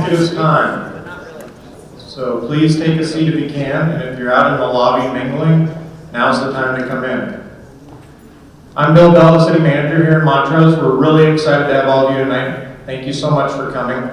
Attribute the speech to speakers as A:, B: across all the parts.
A: it is time. So please take a seat if you can, and if you're out in the lobby mingling, now's the time to come in. I'm Bill Bell, the City Manager here in Montrose. We're really excited to have all of you tonight. Thank you so much for coming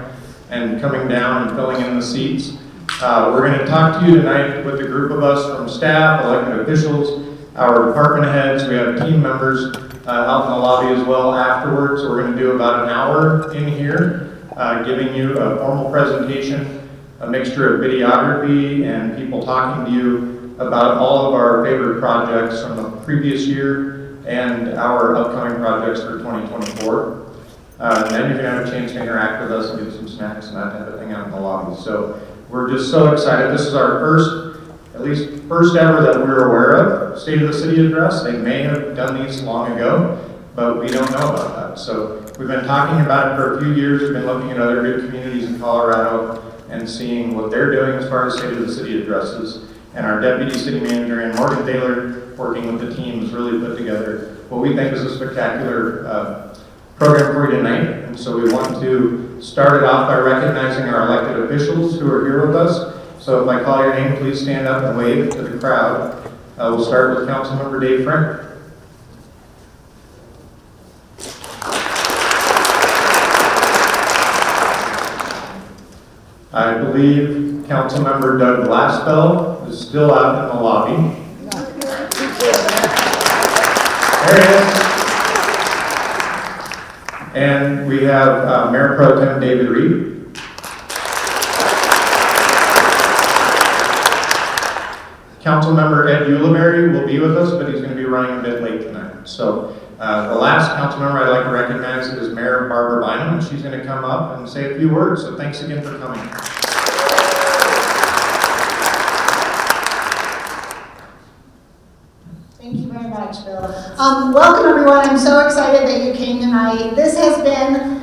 A: and coming down and filling in the seats. We're going to talk to you tonight with a group of us from staff, elected officials, our department heads. We have team members out in the lobby as well afterwards. So we're going to do about an hour in here, giving you a formal presentation, a mixture of videography and people talking to you about all of our favorite projects from the previous year and our upcoming projects for 2024. And then you're going to have a chance to interact with us and get some snacks and that type of thing out in the lobby. So we're just so excited. This is our first ever that we're aware of State of the City address. They may have done these long ago, but we don't know about that. So we've been talking about it for a few years. We've been looking at other good communities in Colorado and seeing what they're doing as far as State of the City addresses. And our Deputy City Manager, Ann Morgan Taylor, working with the team, has really put together what we think is a spectacular program for you tonight. And so we want to start it off by recognizing our elected officials who are here with us. So if I call your name, please stand up and wave to the crowd. We'll start with Councilmember Dave Frank. I believe Councilmember Doug Glassbell is still out in the lobby. There he is. And we have Mayor Pro Tem David Reed. Councilmember Ed Ulibarri will be with us, but he's going to be running a bit late tonight. So the last council member I'd like to recognize is Mayor Barbara Bynum. She's going to come up and say a few words. So thanks again for coming.
B: Thank you very much, Bill. Welcome, everyone. I'm so excited that you came tonight. This has been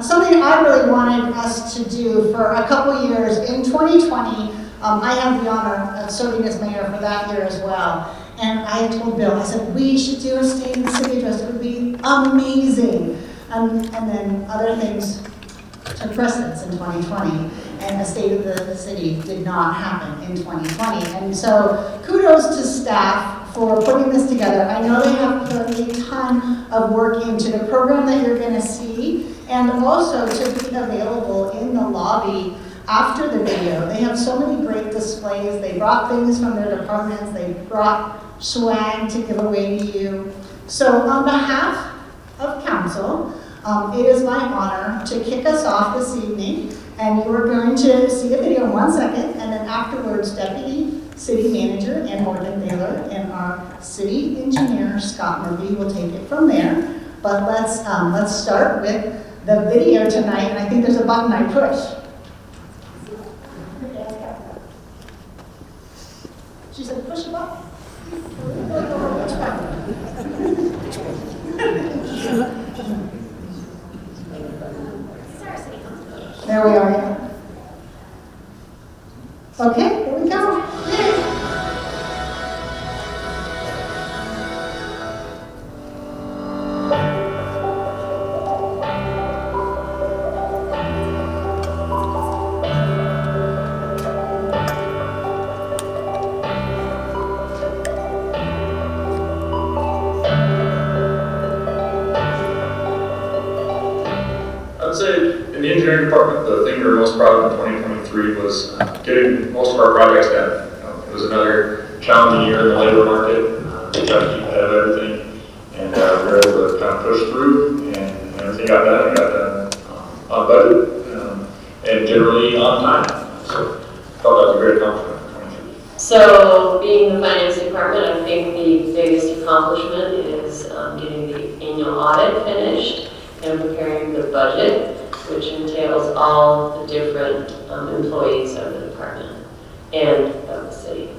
B: something I really wanted us to do for a couple years. In 2020, I had the honor of serving as mayor for that year as well. And I told Bill, I said, we should do a State of the City address. It would be amazing. And then other things took precedence in 2020. And a State of the City did not happen in 2020. And so kudos to staff for putting this together. I know they have put a ton of work into the program that you're going to see, and also to be available in the lobby after the video. They have so many great displays. They brought things from their departments. They brought swag to give away to you. So on behalf of council, it is my honor to kick us off this evening. And you are going to see a video in 1 second, and then afterwards, Deputy City Manager Ann Morgan Taylor and our City Engineer Scott Murphy will take it from there. But let's start with the video tonight, and I think there's a button I push. She said, push a button. There we are. Yeah. Okay, here we go. Yay.
C: I'd say in the engineering department, the thing we were most proud of in 2023 was getting most of our projects done. It was another challenging year in the labor market. We tried to keep ahead of everything, and we were able to kind of push through, and everything got done. It got done on budget and generally on time. So I thought that was a great accomplishment for 2023.
D: So being the finance department, I think the biggest accomplishment is getting the annual audit finished and preparing the budget, which entails all the different employees of the department and of the city.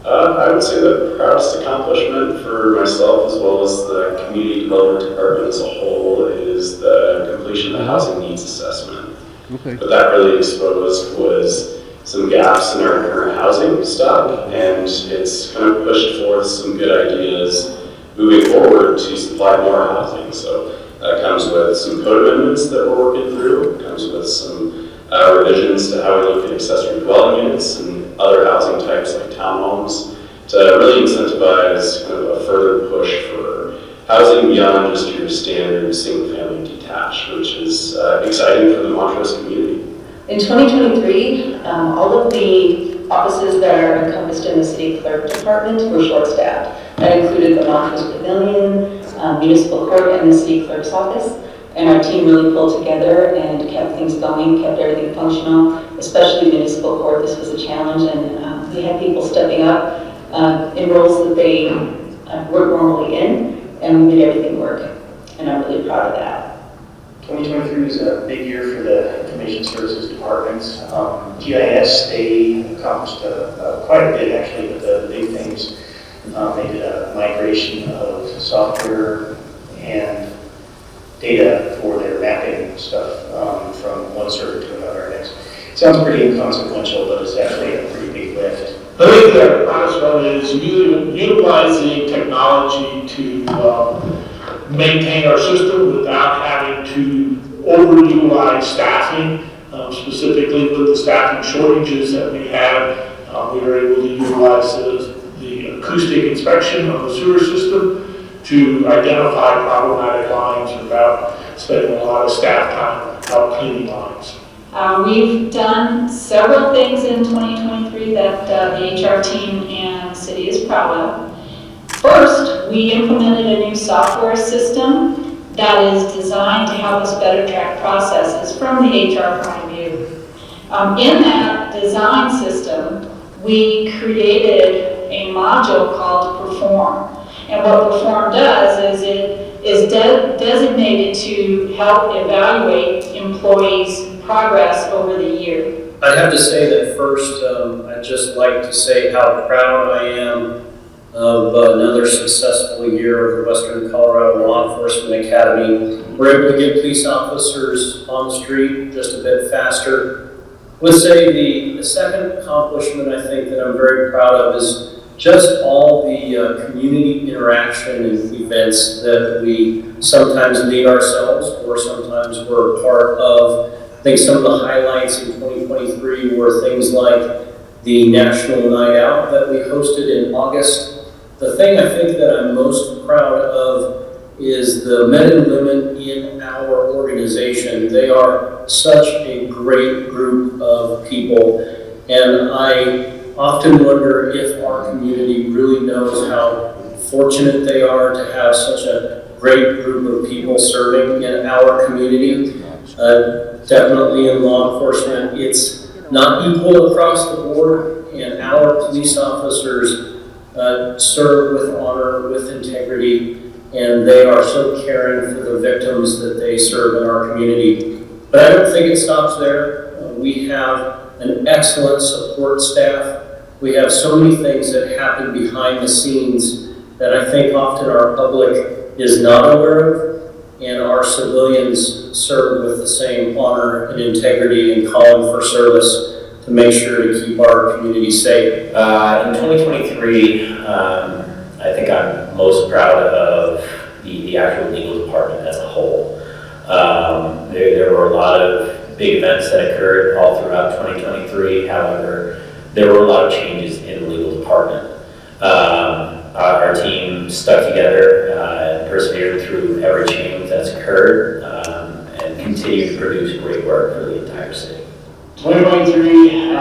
E: I would say the proudest accomplishment for myself as well as the community development department as a whole is the completion of the housing needs assessment. Okay. What that really exposed was some gaps in our current housing stock, and it's kind of pushed forth some good ideas moving forward to supply more housing. So that comes with some code amendments that we're working through. It comes with some revisions to how we look at accessory dwelling units and other housing types like townhomes to really incentivize kind of a further push for housing beyond just your standard single-family detached, which is exciting for the Montrose community.
F: In 2023, all of the offices that are encompassed in the City Clerk department were short-staffed. That included the Montrose Pavilion, Municipal Court, and the City Clerk's office. And our team really pulled together and kept things going, kept everything functional, especially Municipal Court. This was a challenge, and we had people stepping up in roles that they weren't normally in, and we made everything work. And I'm really proud of that.
G: 2023 was a big year for the Information Services departments. GIS, they accomplished quite a bit actually, but the big things, they did a migration of software and data for their mapping stuff from one server to another. And it sounds pretty inconsequential, but it's actually a pretty big lift.
H: The thing that I'm proud of is utilizing technology to maintain our system without having to overutilize staffing, specifically with the staffing shortages that we have. We were able to utilize the acoustic inspection of the sewer system to identify problematic lines without spending a lot of staff time out cleaning lines.
I: We've done several things in 2023 that the HR team and the city is proud of. First, we implemented a new software system that is designed to help us better track processes from the HR point of view. In that design system, we created a module called Perform. And what Perform does is it is designated to help evaluate employees' progress over the year.
J: I'd have to say that first, I'd just like to say how proud I am of another successful year of the Western Colorado Law Enforcement Academy. We're able to get police officers on the street just a bit faster. I would say the second accomplishment I think that I'm very proud of is just all the community interaction and events that we sometimes lead ourselves or sometimes we're a part of. I think some of the highlights in 2023 were things like the National Night Out that we hosted in August. The thing I think that I'm most proud of is the men and women in our organization. They are such a great group of people, and I often wonder if our community really knows how fortunate they are to have such a great group of people serving in our community. Definitely in law enforcement, it's not equal across the board, and our police officers serve with honor, with integrity, and they are so caring for the victims that they serve in our community. But I don't think it stops there. We have an excellent support staff. We have so many things that happen behind the scenes that I think often our public is not aware of, and our civilians serve with the same honor and integrity and calling for service to make sure to keep our community safe.
K: In 2023, I think I'm most proud of the actual legal department as a whole. There were a lot of big events that occurred all throughout 2023. However, there were a lot of changes in the legal department. Our team stuck together and persevered through every change that's occurred and continued to produce great work for the entire city.
G: 2023,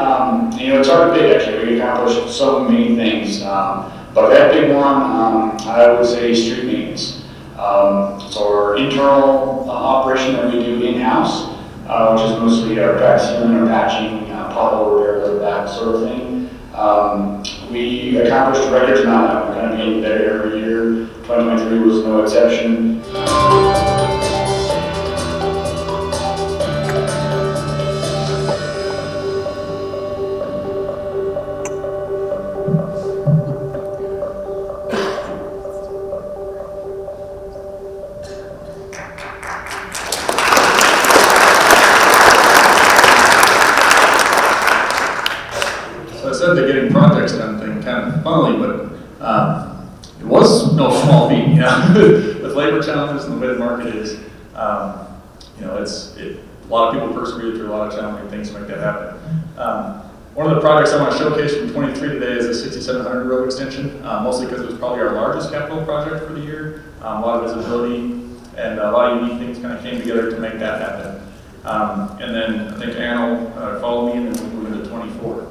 G: it's hard to pick actually. We accomplished so many things, but that big one, I would say street maintenance. So our internal operation that we do in-house, which is mostly our crack sealing, our patching, pothole repair, that sort of thing. We accomplished a record amount. We're kind of getting better every year. 2023 was no exception.
A: The getting projects done thing kind of funnily, but it was no small feat, with labor challenges and the way the market is.
C: a lot of people persevered through a lot of challenging things to make that happen. One of the projects I want to showcase from 23 today is the 6700 road extension, mostly because it was probably our largest capital project for the year. A lot of visibility and a lot of unique things kind of came together to make that happen. And then I think Ann will follow me and then we'll move into 24.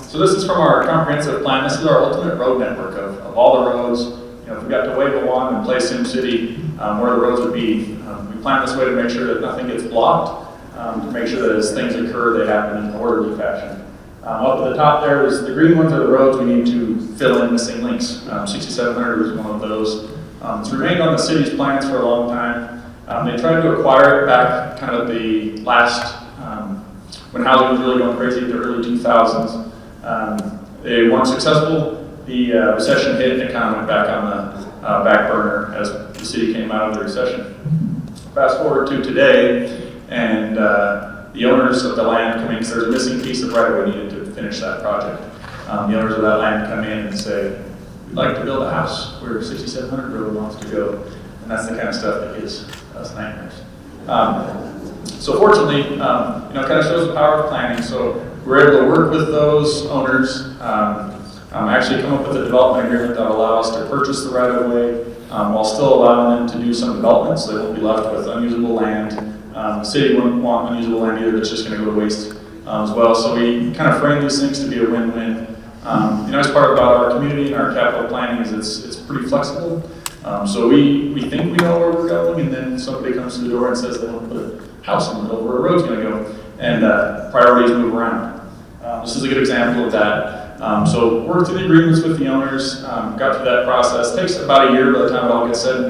C: So this is from our comprehensive plan. This is our ultimate road network of all the roads. You know, if we got to wave a wand and play SimCity, where the roads would be. We plan this way to make sure that nothing gets blocked, to make sure that as things occur, they happen in an orderly fashion. Up at the top there is the green ones are the roads we need to fill in missing links. 6700 is one of those. It's remained on the city's plans for a long time. They tried to acquire it back kind of the last, when housing was really going crazy in the early 2000s. They weren't successful. The recession hit and it kind of went back on the back burner as the city came out of the recession. Fast forward to today, and the owners of the land come in because there's a missing piece of right-of-way needed to finish that project. The owners of that land come in and say, we'd like to build a house where 6700 road wants to go. And that's the kind of stuff that gives us nightmares. So fortunately, you know, it kind of shows the power of planning. So we're able to work with those owners, actually come up with a development agreement that will allow us to purchase the right-of-way while still allowing them to do some development, so they won't be left with unusable land. The city wouldn't want unusable land either that's just going to go to waste as well. So we kind of frame these things to be a win-win. The nice part about our community and our capital planning is it's pretty flexible. So we think we know where we're going, and then somebody comes to the door and says they want to put a house in the middle of where a road's going to go, and priorities move around. This is a good example of that. So worked through the agreements with the owners, got through that process. Takes about a year by the time it all gets said and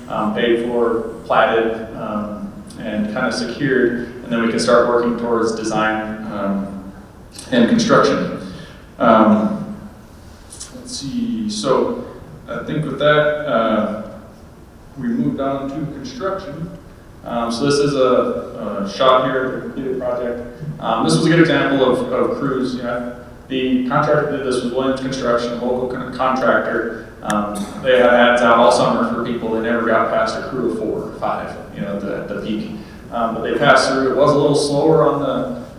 C: done, paid for, platted, and kind of secured, and then we can start working towards design and construction. Let's see, so I think with that, we moved on to construction. So this is a shot here of the completed project. This was a good example of crews. You know, the contractor that did this was Williams Construction, a local contractor. They had ads out all summer for people. They never got past a crew of 4 or 5, you know, at the peak. But they passed through. It was a little slower on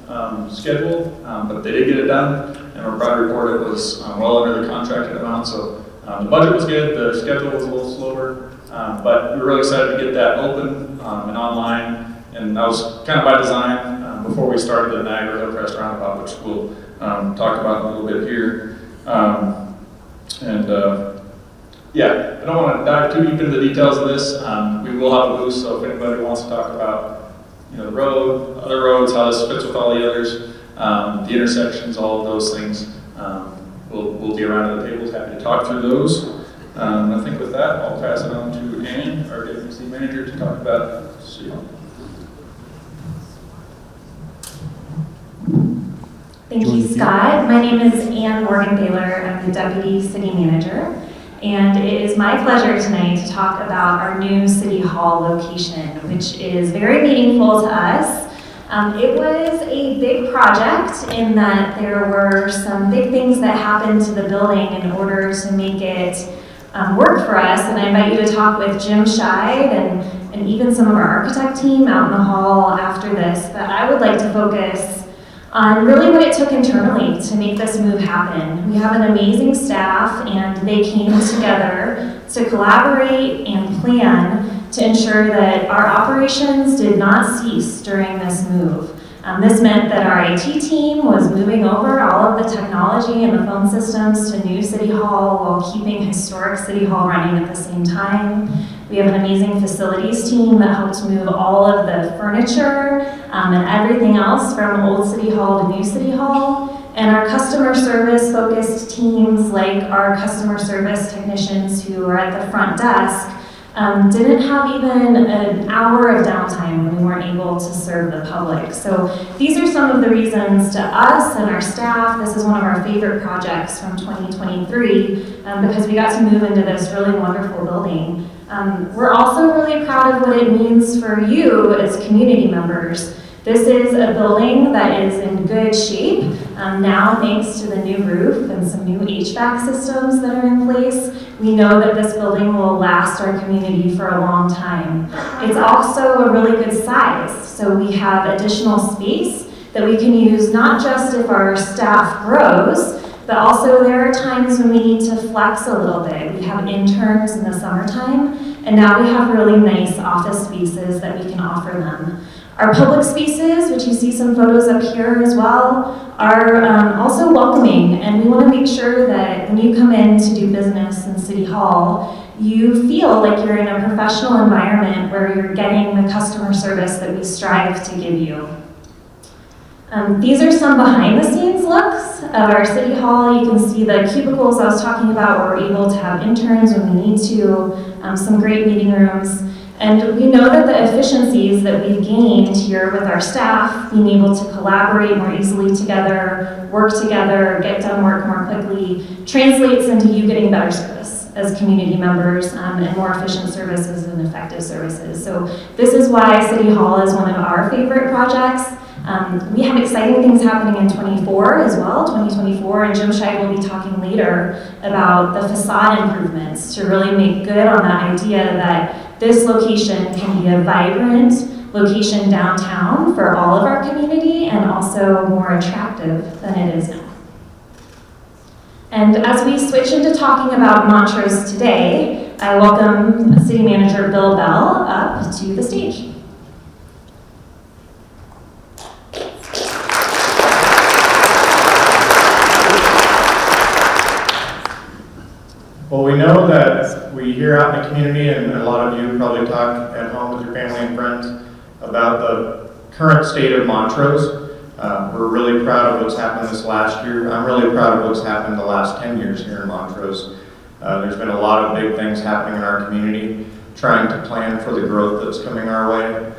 C: the schedule, but they did get it done. And we're proud to report it was well under the contracted amount. So the budget was good. The schedule was a little slower. But we were really excited to get that open and online. And that was kind of by design before we started the Niagara Hillcrest Roundabout, which we'll talk about in a little bit here. Yeah, I don't want to dive too deep into the details of this. We will have a booth, so if anybody wants to talk about, you know, the road, other roads, how this fits with all the others, the intersections, all of those things, we'll be around at the tables, happy to talk through those. I think with that, I'll pass it on to Ann, our Deputy City Manager, to talk about City Hall.
L: Thank you, Scott. My name is Ann Morgan-Baylor. I'm the Deputy City Manager, and it is my pleasure tonight to talk about our new City Hall location, which is very meaningful to us. It was a big project in that there were some big things that happened to the building in order to make it work for us, and I invite you to talk with Jim Scheid and even some of our architect team out in the hall after this, but I would like to focus on really what it took internally to make this move happen. We have an amazing staff, and they came together to collaborate and plan to ensure that our operations did not cease during this move. This meant that our IT team was moving over all of the technology and the phone systems to new City Hall while keeping historic City Hall running at the same time. We have an amazing facilities team that helped move all of the furniture and everything else from old City Hall to new City Hall. And our customer service focused teams, like our customer service technicians who are at the front desk, didn't have even an hour of downtime when we weren't able to serve the public. So these are some of the reasons to us and our staff, this is one of our favorite projects from 2023 because we got to move into this really wonderful building. We're also really proud of what it means for you as community members. This is a building that is in good shape. Now, thanks to the new roof and some new HVAC systems that are in place, we know that this building will last our community for a long time. It's also a really good size, so we have additional space that we can use not just if our staff grows, but also there are times when we need to flex a little bit. We have interns in the summertime, and now we have really nice office spaces that we can offer them. Our public spaces, which you see some photos up here as well, are also welcoming, and we want to make sure that when you come in to do business in City Hall, you feel like you're in a professional environment where you're getting the customer service that we strive to give you. These are some behind-the-scenes looks of our City Hall. You can see the cubicles I was talking about where we're able to have interns when we need to, some great meeting rooms. And we know that the efficiencies that we've gained here with our staff, being able to collaborate more easily together, work together, get done work more quickly, translates into you getting better service as community members and more efficient services and effective services. So this is why City Hall is one of our favorite projects. We have exciting things happening in 24 as well, 2024, and Jim Scheid will be talking later about the facade improvements to really make good on that idea that this location can be a vibrant location downtown for all of our community and also more attractive than it is now. And as we switch into talking about Montrose today, I welcome City Manager Bill Bell up to the stage.
A: Well, we know that we hear out in the community, and a lot of you probably talk at home with your family and friends about the current state of Montrose. We're really proud of what's happened this last year. I'm really proud of what's happened the last 10 years here in Montrose. There's been a lot of big things happening in our community, trying to plan for the growth that's coming our way.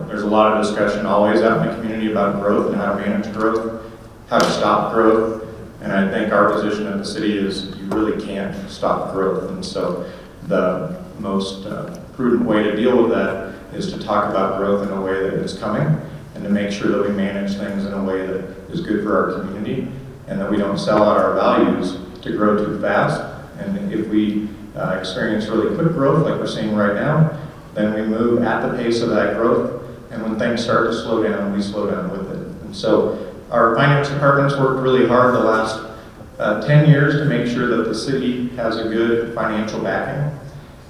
A: There's a lot of discussion always out in the community about growth and how to manage growth, how to stop growth. And I think our position at the city is you really can't stop growth. And so the most prudent way to deal with that is to talk about growth in a way that is coming and to make sure that we manage things in a way that is good for our community and that we don't sell out our values to grow too fast. And if we experience really quick growth like we're seeing right now, then we move at the pace of that growth. And when things start to slow down, we slow down with it. And so our finance department's worked really hard the last 10 years to make sure that the city has a good financial backing.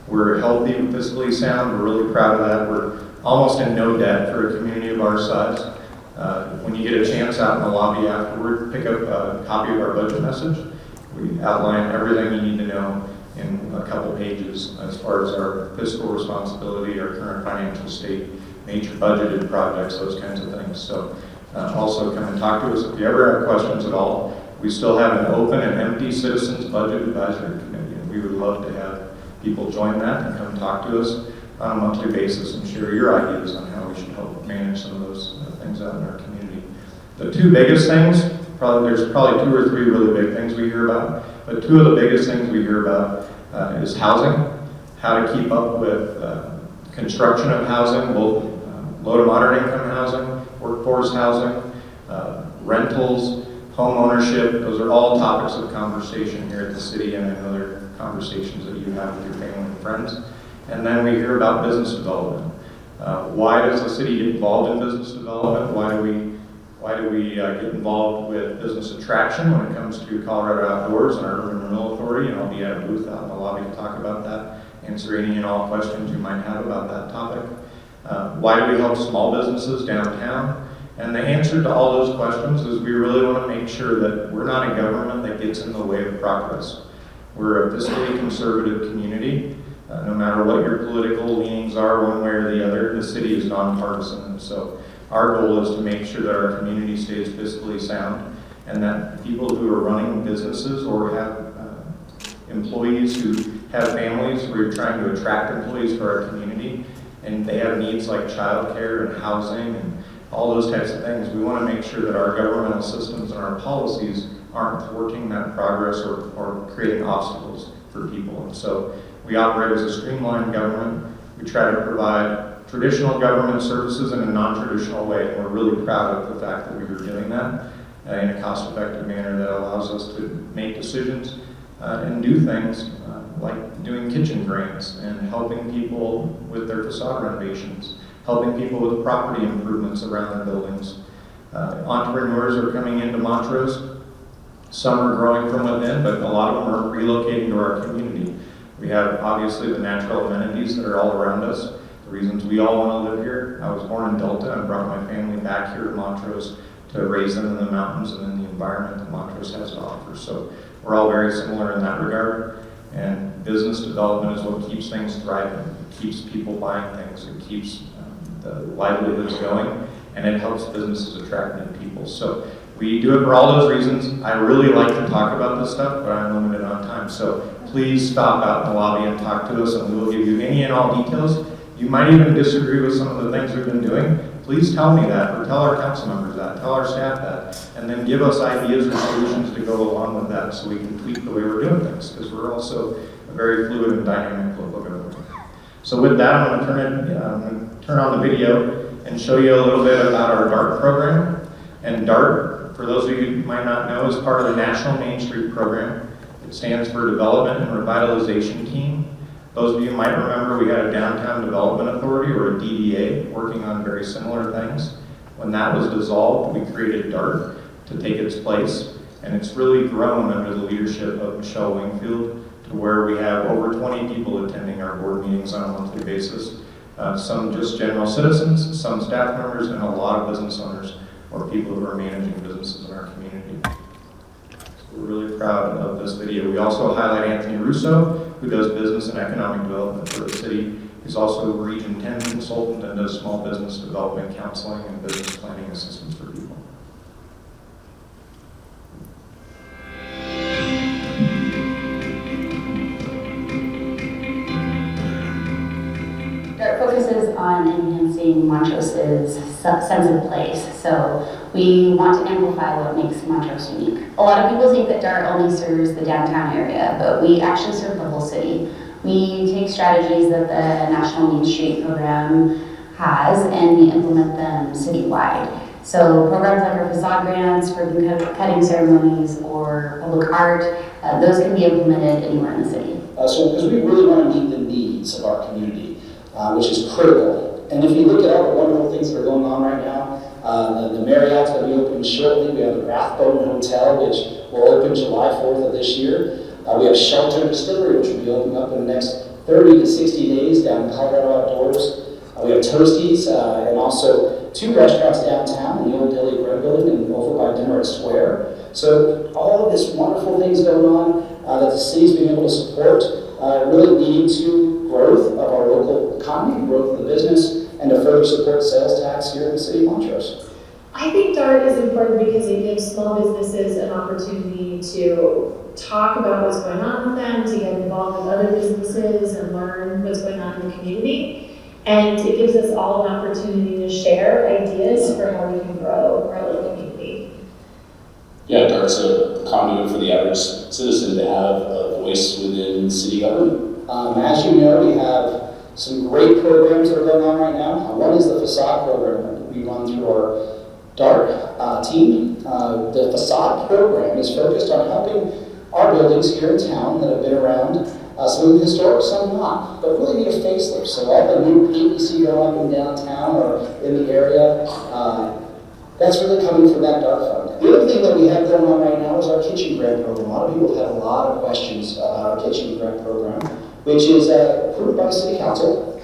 A: We're healthy and fiscally sound. We're really proud of that. We're almost in no debt for a community of our size. When you get a chance out in the lobby afterward, pick up a copy of our budget message. We outline everything you need to know in a couple pages as far as our fiscal responsibility, our current financial state, major budgeted projects, those kinds of things. So also come and talk to us if you ever have questions at all. We still have an open and empty Citizens Budget Advisory Committee, and we would love to have people join that and come talk to us on a monthly basis and share your ideas on how we should help manage some of those things out in our community. The two biggest things, there's probably 2 or 3 really big things we hear about, but 2 of the biggest things we hear about is housing, how to keep up with construction of housing, both low to moderate income housing, workforce housing, rentals, home ownership. Those are all topics of conversation here at the city and in other conversations that you have with your family and friends. And then we hear about business development. Why does the city get involved in business development? Why do we get involved with business attraction when it comes to Colorado Outdoors and our Urban Renewal Authority? And I'll be at a booth out in the lobby to talk about that, answer any and all questions you might have about that topic. Why do we help small businesses downtown? And the answer to all those questions is we really want to make sure that we're not a government that gets in the way of progress. We're a fiscally conservative community. No matter what your political leanings are one way or the other, the city is nonpartisan. And so our goal is to make sure that our community stays fiscally sound and that people who are running businesses or have employees who have families, we're trying to attract employees for our community and they have needs like childcare and housing and all those types of things. We want to make sure that our governmental systems and our policies aren't thwarting that progress or creating obstacles for people. And so we operate as a streamlined government. We try to provide traditional government services in a non-traditional way, and we're really proud of the fact that we are doing that. in a cost-effective manner that allows us to make decisions and do things like doing kitchen grants and helping people with their facade renovations, helping people with property improvements around their buildings. Entrepreneurs are coming into Montrose. Some are growing from within, but a lot of them are relocating to our community. We have obviously the natural amenities that are all around us, the reasons we all want to live here. I was born in Delta and brought my family back here to Montrose to raise them in the mountains and in the environment that Montrose has to offer. So we're all very similar in that regard. And business development is what keeps things thriving. It keeps people buying things. It keeps the livelihoods going, and it helps businesses attract new people. So we do it for all those reasons. I really like to talk about this stuff, but I'm limited on time. So please stop out in the lobby and talk to us, and we will give you any and all details. You might even disagree with some of the things we've been doing. Please tell me that, or tell our council members that, tell our staff that, and then give us ideas or solutions to go along with that so we can tweak the way we're doing things, because we're also a very fluid and dynamic local government. So with that, I'm going to turn on the video and show you a little bit about our DART program. And DART, for those of you who might not know, is part of the National Main Street Program. It stands for Development and Revitalization Team. Those of you might remember we had a Downtown Development Authority, or a DDA, working on very similar things. When that was dissolved, we created DART to take its place, and it's really grown under the leadership of Michelle Wingfield to where we have over 20 people attending our board meetings on a monthly basis. Some just general citizens, some staff members, and a lot of business owners or people who are managing businesses in our community. We're really proud of this video. We also highlight Anthony Russo, who does business and economic development for the city. He's also a Region 10 consultant and does small business development counseling and business planning assistance for people.
M: DART focuses on enhancing Montrose's sense of place. So we want to amplify what makes Montrose unique. A lot of people think that DART only serves the downtown area, but we actually serve the whole city. We take strategies that the National Main Street Program has and we implement them citywide. So programs like our facade grants, ribbon cutting ceremonies, or public art, those can be implemented anywhere in the city.
N: So because we really want to meet the needs of our community, which is critical. And if you look at all the wonderful things that are going on right now, the Marriott's going to be opening shortly. We have the Rathbone Hotel, which will open July 4th of this year. We have Shelter Distillery, which will be opening up in the next 30 to 60 days down in Colorado Outdoors. We have Toasties and also 2 restaurants downtown in the old Deli Bread Building and over by Demerit Square. So all of this wonderful things going on that the city's been able to support really leading to growth of our local economy, growth of the business, and to further support sales tax here in the city of Montrose.
O: I think DART is important because it gives small businesses an opportunity to talk about what's going on with them, to get involved with other businesses and learn what's going on in the community. And it gives us all an opportunity to share ideas for how we can grow our little community.
E: Yeah, DART's a conduit for the average citizen to have a voice within city government.
N: As you know, we have some great programs that are going on right now. One is the facade program that we run through our DART team. The facade program is focused on helping our buildings here in town that have been around, some of them historic, some not, but really need a facelift. So all the new paint you see going up in downtown or in the area, that's really coming from that DART fund. The other thing that we have going on right now is our kitchen grant program. A lot of people have a lot of questions about our kitchen grant program, which is approved by City Council.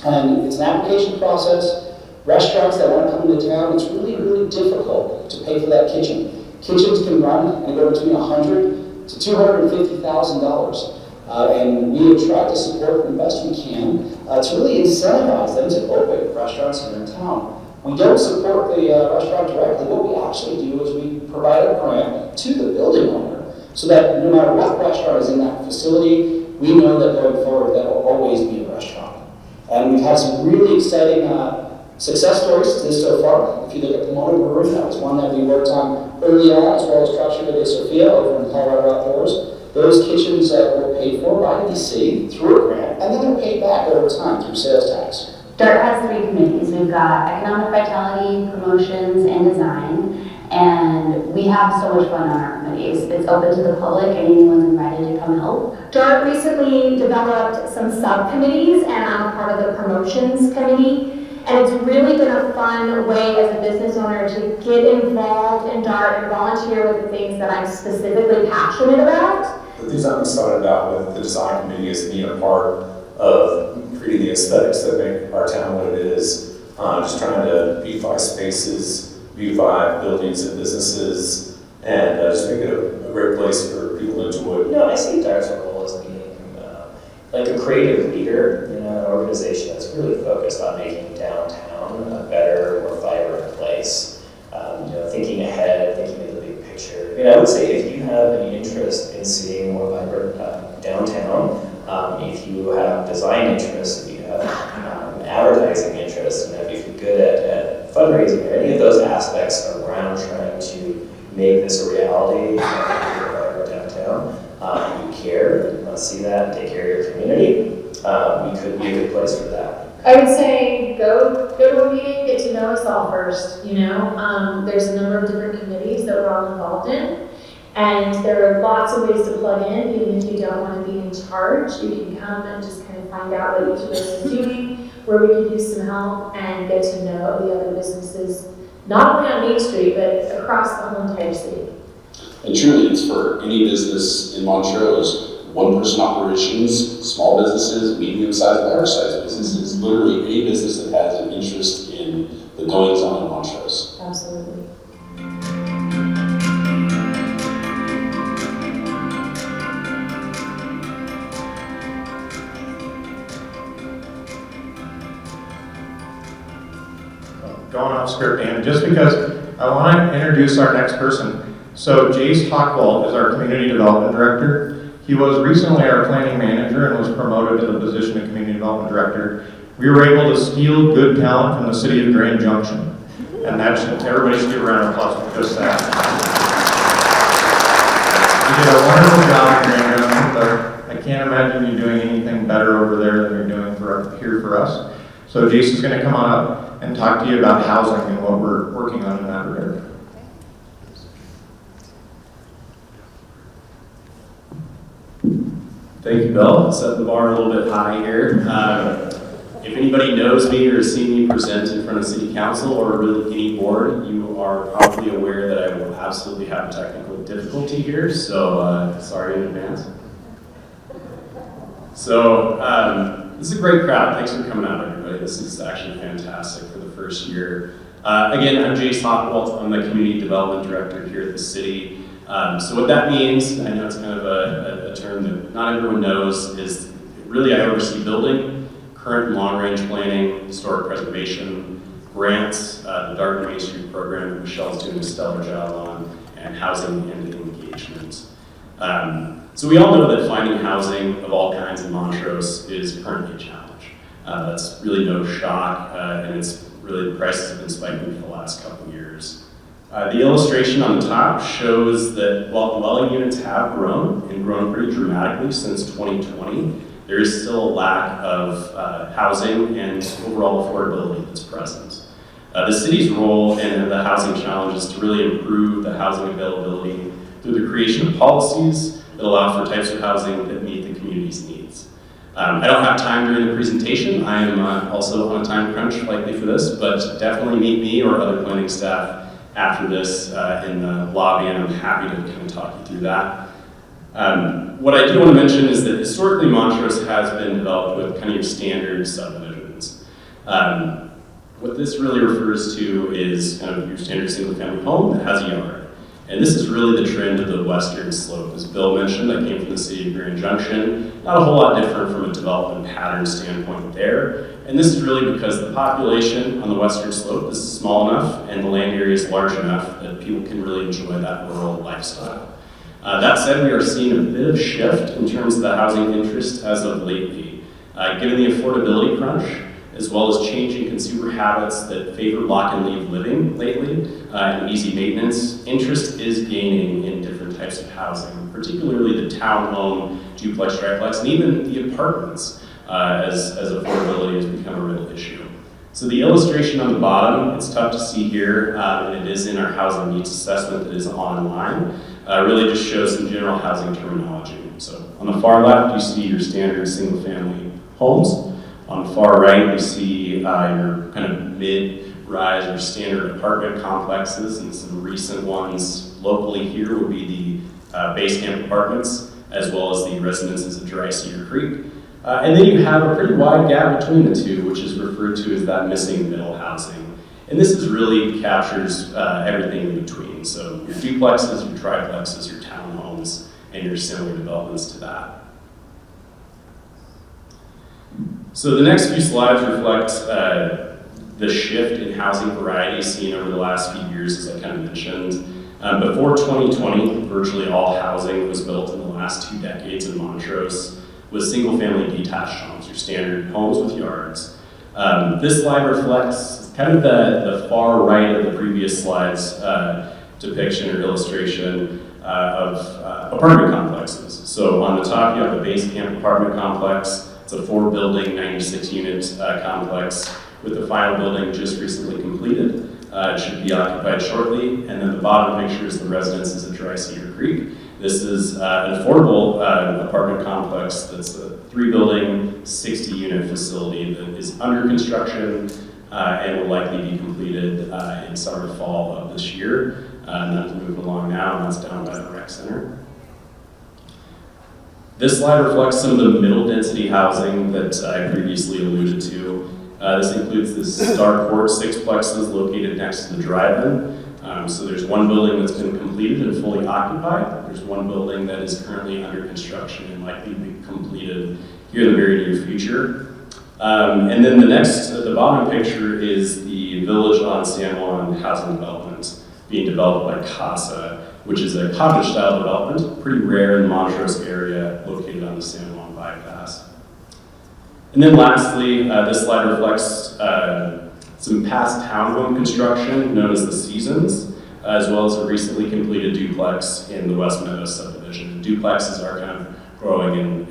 N: And it's an application process. Restaurants that want to come into town, it's really, really difficult to pay for that kitchen. Kitchens can run anywhere between $100,000 to $250,000. And we have tried to support them best we can to really incentivize them to open restaurants here in town. We don't support the restaurant directly. What we actually do is we provide a grant to the building owner so that no matter what restaurant is in that facility, we know that going forward that will always be a restaurant. And we've had some really exciting success stories to this so far. If you look at Pomona Brewery, that was one that we worked on early on, as well as Structure de Sofia over in Colorado Outdoors. Those kitchens were paid for by the city through a grant, and then they're paid back over time through sales tax.
M: DART has 3 committees. We've got Economic Vitality, Promotions, and Design. And we have so much fun on our committees. It's open to the public and anyone's invited to come help.
P: DART recently developed some subcommittees, and I'm a part of the promotions committee. And it's really been a fun way as a business owner to get involved in DART and volunteer with the things that I'm specifically passionate about.
E: The things I'm excited about with the design committee is being a part of creating the aesthetics that make our town what it is. Just trying to beautify spaces, beautify buildings and businesses, and just make it a great place for people to enjoy.
K: You know, I see DART's role as being like a creative leader in an organization that's really focused on making downtown a better, more vibrant place. You know, thinking ahead, thinking of the big picture. I mean, I would say if you have any interest in seeing a more vibrant downtown, if you have design interests, if you have advertising interests, you know, if you're good at fundraising or any of those aspects around trying to make this a reality, downtown, you care, you want to see that, and take care of your community, we could be a good place for that.
O: I would say go to a meeting, get to know us all first, you know. There's a number of different committees that we're all involved in, and there are lots of ways to plug in, even if you don't want to be in charge. You can come and just kind of find out what each of us is doing, where we could use some help, and get to know the other businesses, not only on Main Street, but across the whole entire city.
E: And truly, it's for any business in Montrose. One-person operations, small businesses, medium-sized, large-sized businesses, literally any business that has an interest in the goings-on in Montrose.
O: Absolutely.
A: Going off script, and just because I want to introduce our next person. So Jace Hockwald is our Community Development Director. He was recently our Planning Manager and was promoted to the position of Community Development Director. We were able to steal good talent from the city of Grand Junction. And that's, everybody should give a round of applause for just that. You did a wonderful job in Grand Junction, but I can't imagine you doing anything better over there than you're doing here for us. So Jace is going to come on up and talk to you about housing and what we're working on in that regard.
Q: Thank you, Bill. Set the bar a little bit high here. If anybody knows me or has seen me present in front of City Council or really any board, you are probably aware that I will absolutely have a technical difficulty here, so sorry in advance. So this is a great crowd. Thanks for coming out, everybody. This is actually fantastic for the first year. Again, I'm Jace Hockwald. I'm the Community Development Director here at the city. So what that means, I know it's kind of a term that not everyone knows, is really I oversee building, current and long-range planning, historic preservation, grants, the DART Main Street program that Michelle's doing a stellar job on, and housing and engagement. So we all know that finding housing of all kinds in Montrose is currently a challenge. That's really no shock, and it's really the prices have been spiking for the last couple of years. The illustration on the top shows that while dwelling units have grown and grown pretty dramatically since 2020, there is still a lack of housing and overall affordability that's present. The city's role in the housing challenge is to really improve the housing availability through the creation of policies that allow for types of housing that meet the community's needs. I don't have time during the presentation. I am also on a time crunch likely for this, but definitely meet me or other planning staff after this in the lobby, and I'm happy to kind of talk you through that. What I do want to mention is that historically Montrose has been developed with kind of your standard subdivisions. What this really refers to is kind of your standard single-family home that has a yard. And this is really the trend of the western slope. As Bill mentioned, I came from the city of Grand Junction. Not a whole lot different from a development pattern standpoint there. And this is really because the population on the western slope is small enough and the land area is large enough that people can really enjoy that rural lifestyle. That said, we are seeing a bit of shift in terms of the housing interest as of lately. Given the affordability crunch, as well as changing consumer habits that favor lock and leave living lately and easy maintenance, interest is gaining in different types of housing, particularly the townhome, duplex, triplex, and even the apartments as affordability has become a real issue. So the illustration on the bottom, it's tough to see here, and it is in our housing needs assessment that is online. Really just shows some general housing terminology. So on the far left, you see your standard single-family homes. On the far right, you see your kind of mid-rise or standard apartment complexes, and some recent ones locally here would be the base camp apartments, as well as the residences at Dry Cedar Creek. And then you have a pretty wide gap between the two, which is referred to as that missing middle housing. And this is really captures everything in between. So your duplexes, your triplexes, your townhomes, and your similar developments to that. So the next few slides reflect the shift in housing variety seen over the last few years, as I kind of mentioned. Before 2020, virtually all housing was built in the last 2 decades in Montrose with single-family detached homes, your standard homes with yards. This slide reflects kind of the far right of the previous slide's depiction or illustration of apartment complexes. So on the top, you have the base camp apartment complex. It's a 4-building, 96-unit complex with the final building just recently completed. It should be occupied shortly. And then the bottom picture is the residences at Dry Cedar Creek. This is an affordable apartment complex that's a 3-building, 60-unit facility that is under construction and will likely be completed in summer to fall of this year. And that's moving along now, and that's down by the rec center. This slide reflects some of the middle density housing that I previously alluded to. This includes the Starport 6plexes located next to the drive-in. So there's one building that's been completed and fully occupied. There's one building that is currently under construction and likely to be completed here in the very near future. And then the bottom picture is the Village on San Juan housing development being developed by CASA, which is a cottage-style development, pretty rare in the Montrose area, located on the San Juan bypass. And then lastly, this slide reflects some past townhome construction known as the Seasons, as well as a recently completed duplex in the West Meadows subdivision. Duplexes are kind of growing in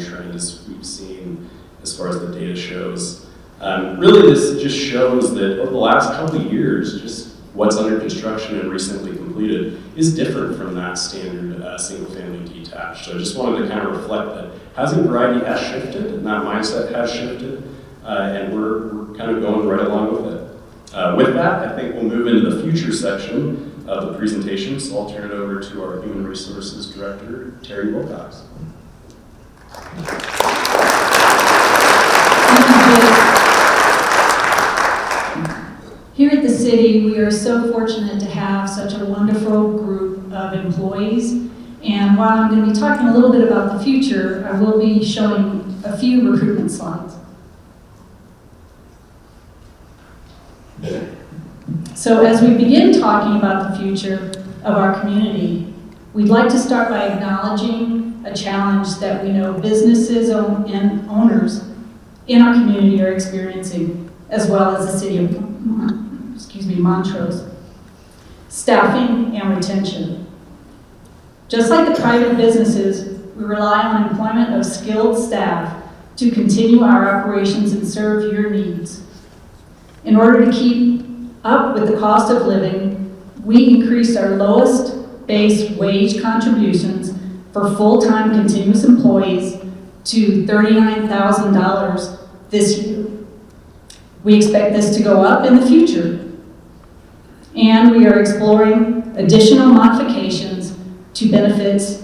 Q: trend, as we've seen as far as the data shows. Really, this just shows that over the last couple of years, just what's under construction and recently completed is different from that standard single-family detached. So I just wanted to kind of reflect that housing variety has shifted, and that mindset has shifted, and we're kind of going right along with it. With that, I think we'll move into the future section of the presentation, so I'll turn it over to our Human Resources Director, Terry Wilcox.
I: Here at the city, we are so fortunate to have such a wonderful group of employees. And while I'm going to be talking a little bit about the future, I will be showing a few recruitment slides. So as we begin talking about the future of our community, we'd like to start by acknowledging a challenge that we know businesses and owners in our community are experiencing, as well as the city of Montrose: staffing and retention. Just like the private businesses, we rely on employment of skilled staff to continue our operations and serve your needs. In order to keep up with the cost of living, we increased our lowest base wage contributions for full-time continuous employees to $39,000 this year. We expect this to go up in the future. And we are exploring additional modifications to benefits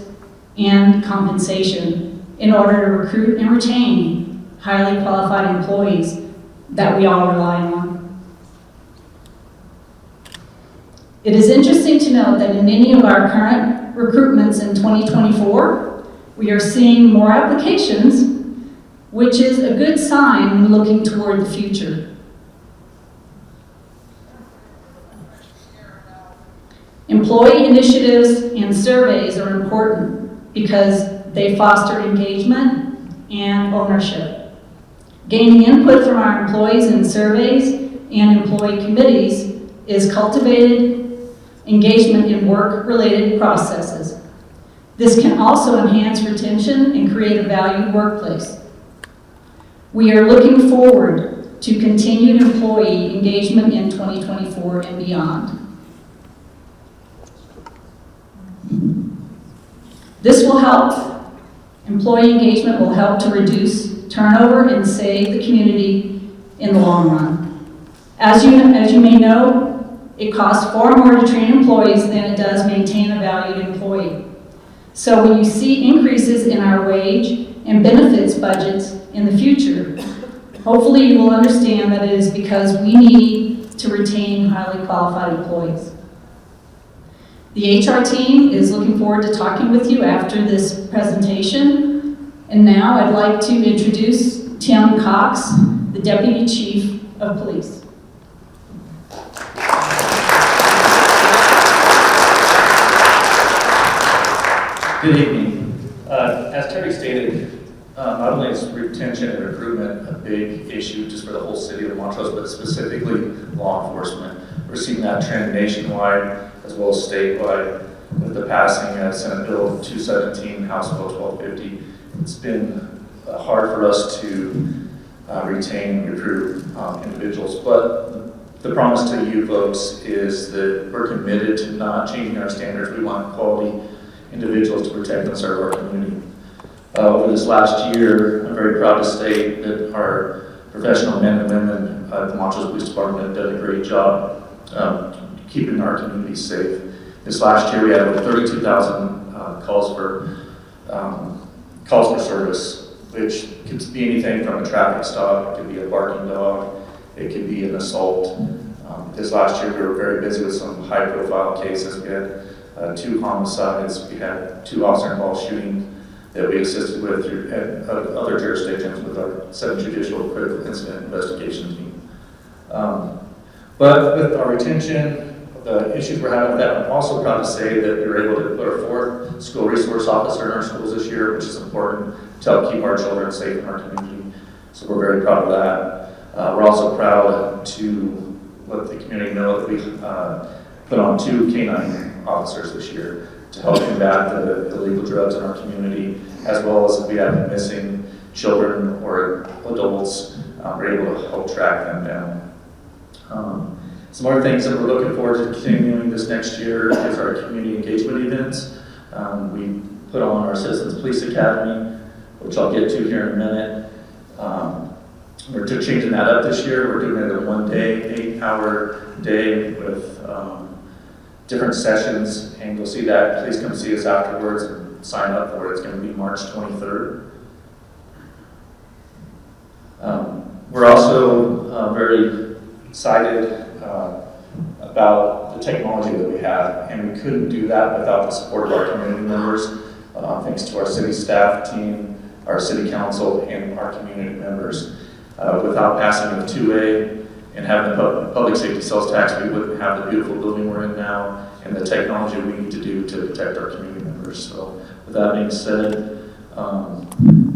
I: and compensation in order to recruit and retain highly qualified employees that we all rely on. It is interesting to note that in many of our current recruitments in 2024, we are seeing more applications, which is a good sign when looking toward the future. Employee initiatives and surveys are important because they foster engagement and ownership. Gaining input from our employees in surveys and employee committees is cultivated engagement in work-related processes. This can also enhance retention and create a valued workplace. We are looking forward to continued employee engagement in 2024 and beyond. This will help. Employee engagement will help to reduce turnover and save the community in the long run. As you may know, it costs far more to train employees than it does maintain a valued employee. So when you see increases in our wage and benefits budgets in the future, hopefully you will understand that it is because we need to retain highly qualified employees. The HR team is looking forward to talking with you after this presentation. And now I'd like to introduce Tim Cox, the Deputy Chief of Police.
R: Good evening. As Terry stated, not only is retention and recruitment a big issue just for the whole city of Montrose, but specifically law enforcement. We're seeing that trend nationwide as well as statewide with the passing of Senate Bill 217, House Bill 1250. It's been hard for us to retain and recruit individuals, but the promise to you folks is that we're committed to not changing our standards. We want quality individuals to protect and serve our community. Over this last year, I'm very proud to state that our professional men and women at the Montrose Police Department have done a great job keeping our community safe. This last year, we had over 32,000 calls for service, which could be anything from a traffic stop, it could be a barking dog, it could be an assault. This last year, we were very busy with some high-profile cases. We had 2 homicides, we had 2 officer-involved shootings that we assisted with through other jurisdictions with our 7th Judicial Critical Incident Investigation Team. But with our retention, the issues we're having with that, I'm also proud to say that we were able to put our 4th school resource officer in our schools this year, which is important to help keep our children safe in our community. So we're very proud of that. We're also proud to let the community know that we put on 2 canine officers this year to help combat the illegal drugs in our community, as well as if we have missing children or adults, we're able to help track them down. Some other things that we're looking forward to continuing this next year is our community engagement events. We put on our Citizens Police Academy, which I'll get to here in a minute. We're changing that up this year. We're doing it a 1-day, 8-hour day with different sessions, and you'll see that. Please come see us afterwards and sign up for it. It's going to be March 23rd. We're also very excited about the technology that we have, and we couldn't do that without the support of our community members, thanks to our city staff team, our city council, and our community members. Without passing the 2A and having the public safety sales tax, we wouldn't have the beautiful building we're in now and the technology we need to do to protect our community members. So with that being said,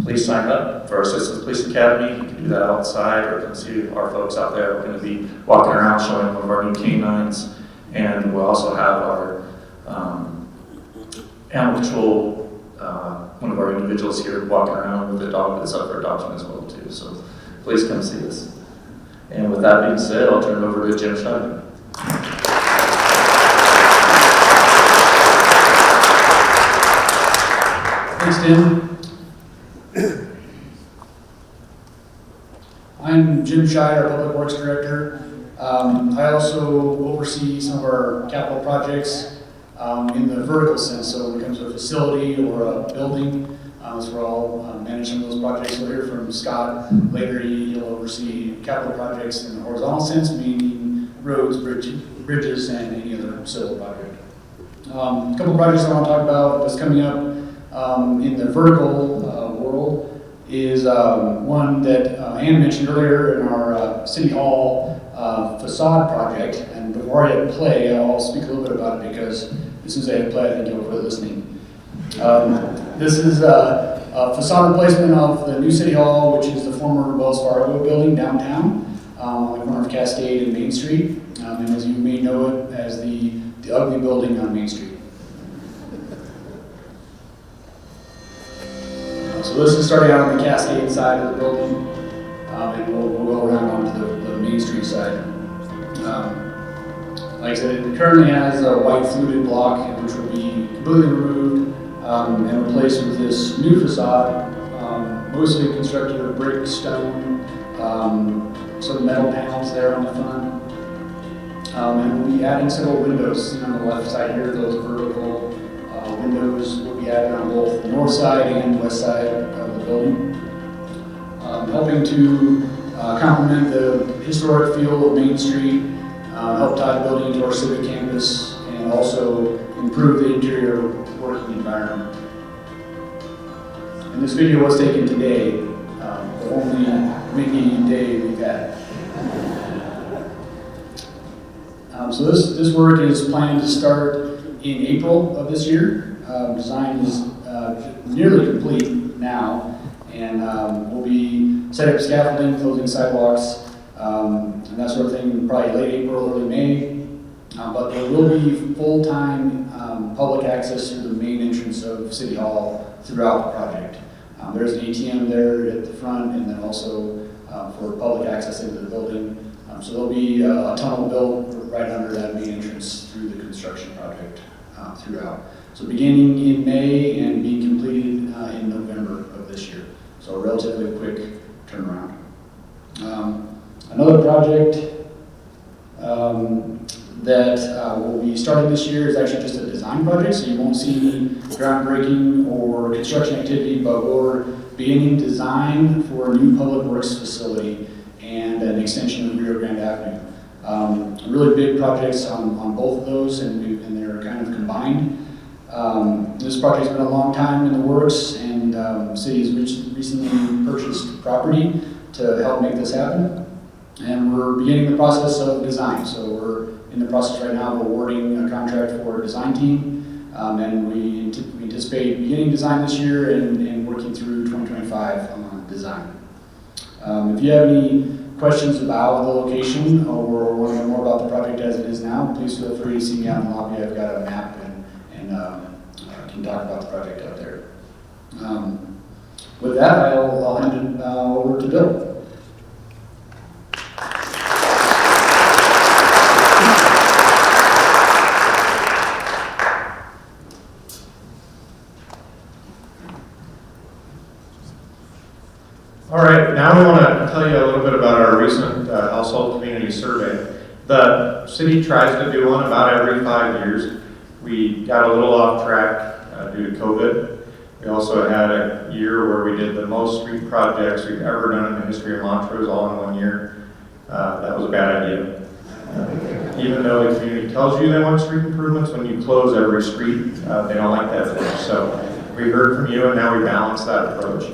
R: please sign up for our Citizens Police Academy. You can do that outside or come see our folks out there. We're going to be walking around showing one of our new canines, and we'll also have our animal control, one of our individuals here walking around with a dog that's up for adoption as well too. So please come see us. And with that being said, I'll turn it over to Jim Schneider.
S: Thanks, Tim. I'm Jim Schneider, Public Works Director. I also oversee some of our capital projects in the vertical sense. So when it comes to a facility or a building, so we're all managing those projects. We'll hear from Scott later. He'll oversee capital projects in the horizontal sense, meaning roads, bridges, and any other civil project. A couple projects I want to talk about that's coming up in the vertical world is one that Ann mentioned earlier in our City Hall facade project. And before I hit play, I'll speak a little bit about it because as soon as I hit play, I think you'll quit listening. This is a facade replacement of the new City Hall, which is the former Wells Fargo building downtown on the corner of Cascade and Main Street. And as you may know it as the ugly building on Main Street. So this is starting out on the Cascade side of the building. and we'll go around onto the Main Street side. Like I said, it currently has a white fluted block, which will be completely removed and replaced with this new facade, mostly constructed of brick, stone, some metal panels there on the front. And we'll be adding several windows. On the left side here, those vertical windows will be added on both the north side and west side of the building, helping to complement the historic feel of Main Street, help tie the building into our civic campus, and also improve the interior working environment. And this video was taken today, the only mini day we've had. So this work is planned to start in April of this year. Design is nearly complete now, and we'll be setting up scaffolding, closing sidewalks, and that sort of thing, probably late April, early May. But there will be full-time public access through the main entrance of City Hall throughout the project. There's an ATM there at the front, and then also for public access into the building. So there'll be a tunnel built right under that main entrance through the construction project throughout. So beginning in May and being completed in November of this year. So a relatively quick turnaround. Another project that will be starting this year is actually just a design project, so you won't see any groundbreaking or construction activity, but we're beginning design for a new public works facility and an extension of Rio Grande Avenue. Really big projects on both of those, and they're kind of combined. This project's been a long time in the works, and the city has recently purchased property to help make this happen. And we're beginning the process of design. So we're in the process right now of awarding a contract for a design team, and we anticipate beginning design this year and working through 2025 on design. If you have any questions about the location or want to know more about the project as it is now, please feel free to see me out in the lobby. I've got a map and can talk about the project out there. With that, I'll hand it over to Bill.
A: All right, now we want to tell you a little bit about our recent household community survey. The city tries to do one about every 5 years. We got a little off track due to COVID. We also had a year where we did the most street projects we've ever done in the history of Montrose all in 1 year. That was a bad idea. Even though the community tells you they want street improvements, when you close every street, they don't like that much. So we heard from you, and now we balance that approach.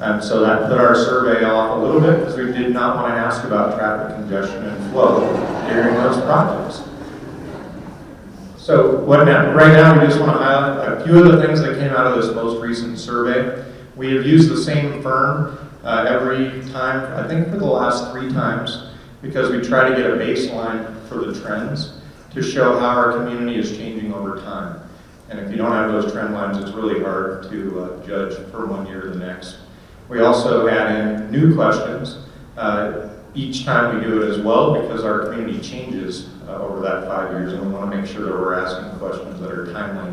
A: And so that put our survey off a little bit because we did not want to ask about traffic congestion and flow during those projects. So right now we just want to highlight a few of the things that came out of this most recent survey. We have used the same firm every time, I think for the last 3 times, because we try to get a baseline for the trends to show how our community is changing over time. And if you don't have those trend lines, it's really hard to judge from 1 year to the next. We also add in new questions each time we do it as well, because our community changes over that 5 years, and we want to make sure that we're asking questions that are timely.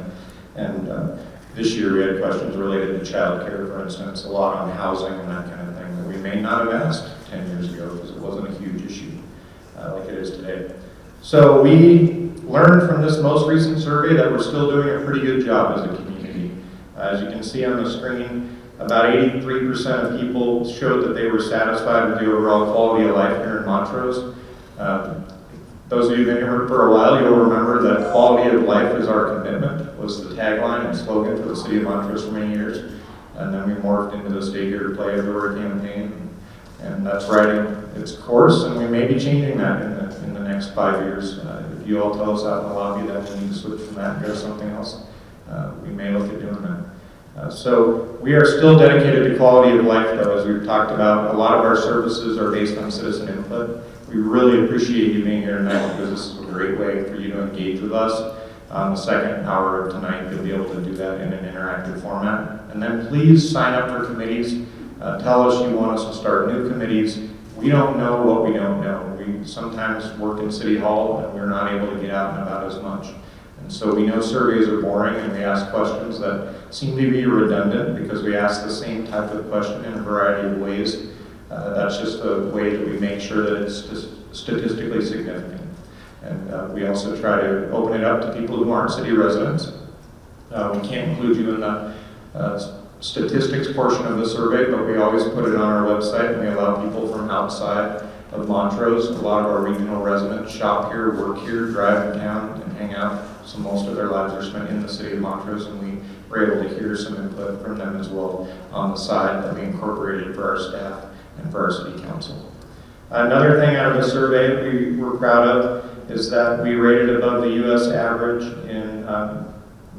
A: And this year we had questions related to child care, for instance, a lot on housing and that kind of thing that we may not have asked 10 years ago because it wasn't a huge issue like it is today. So we learned from this most recent survey that we're still doing a pretty good job as a community. As you can see on the screen, about 83% of people showed that they were satisfied with the overall quality of life here in Montrose. Those of you who've been here for a while, you'll remember that quality of life is our commitment, was the tagline and slogan for the City of Montrose for many years. And then we morphed into the Stay Here to Play Everywhere campaign. And that's riding its course, and we may be changing that in the next 5 years. If you all tell us out in the lobby that we need to switch from that and go to something else, we may look at doing that. So we are still dedicated to quality of life, though, as we've talked about. A lot of our services are based on citizen input. We really appreciate you being here tonight because this is a great way for you to engage with us. On the second hour of tonight, you'll be able to do that in an interactive format. And then please sign up for committees. Tell us you want us to start new committees, we don't know what we don't know. We sometimes work in City Hall and we're not able to get out and about as much. And so we know surveys are boring and we ask questions that seem to be redundant because we ask the same type of question in a variety of ways. That's just a way that we make sure that it's statistically significant. And we also try to open it up to people who aren't city residents. We can't include you in the statistics portion of the survey, but we always put it on our website and we allow people from outside of Montrose. A lot of our regional residents shop here, work here, drive in town, and hang out. So most of their lives are spent in the city of Montrose, and we were able to hear some input from them as well on the side that we incorporated for our staff and for our city council. Another thing out of the survey we were proud of is that we rated above the U.S. average in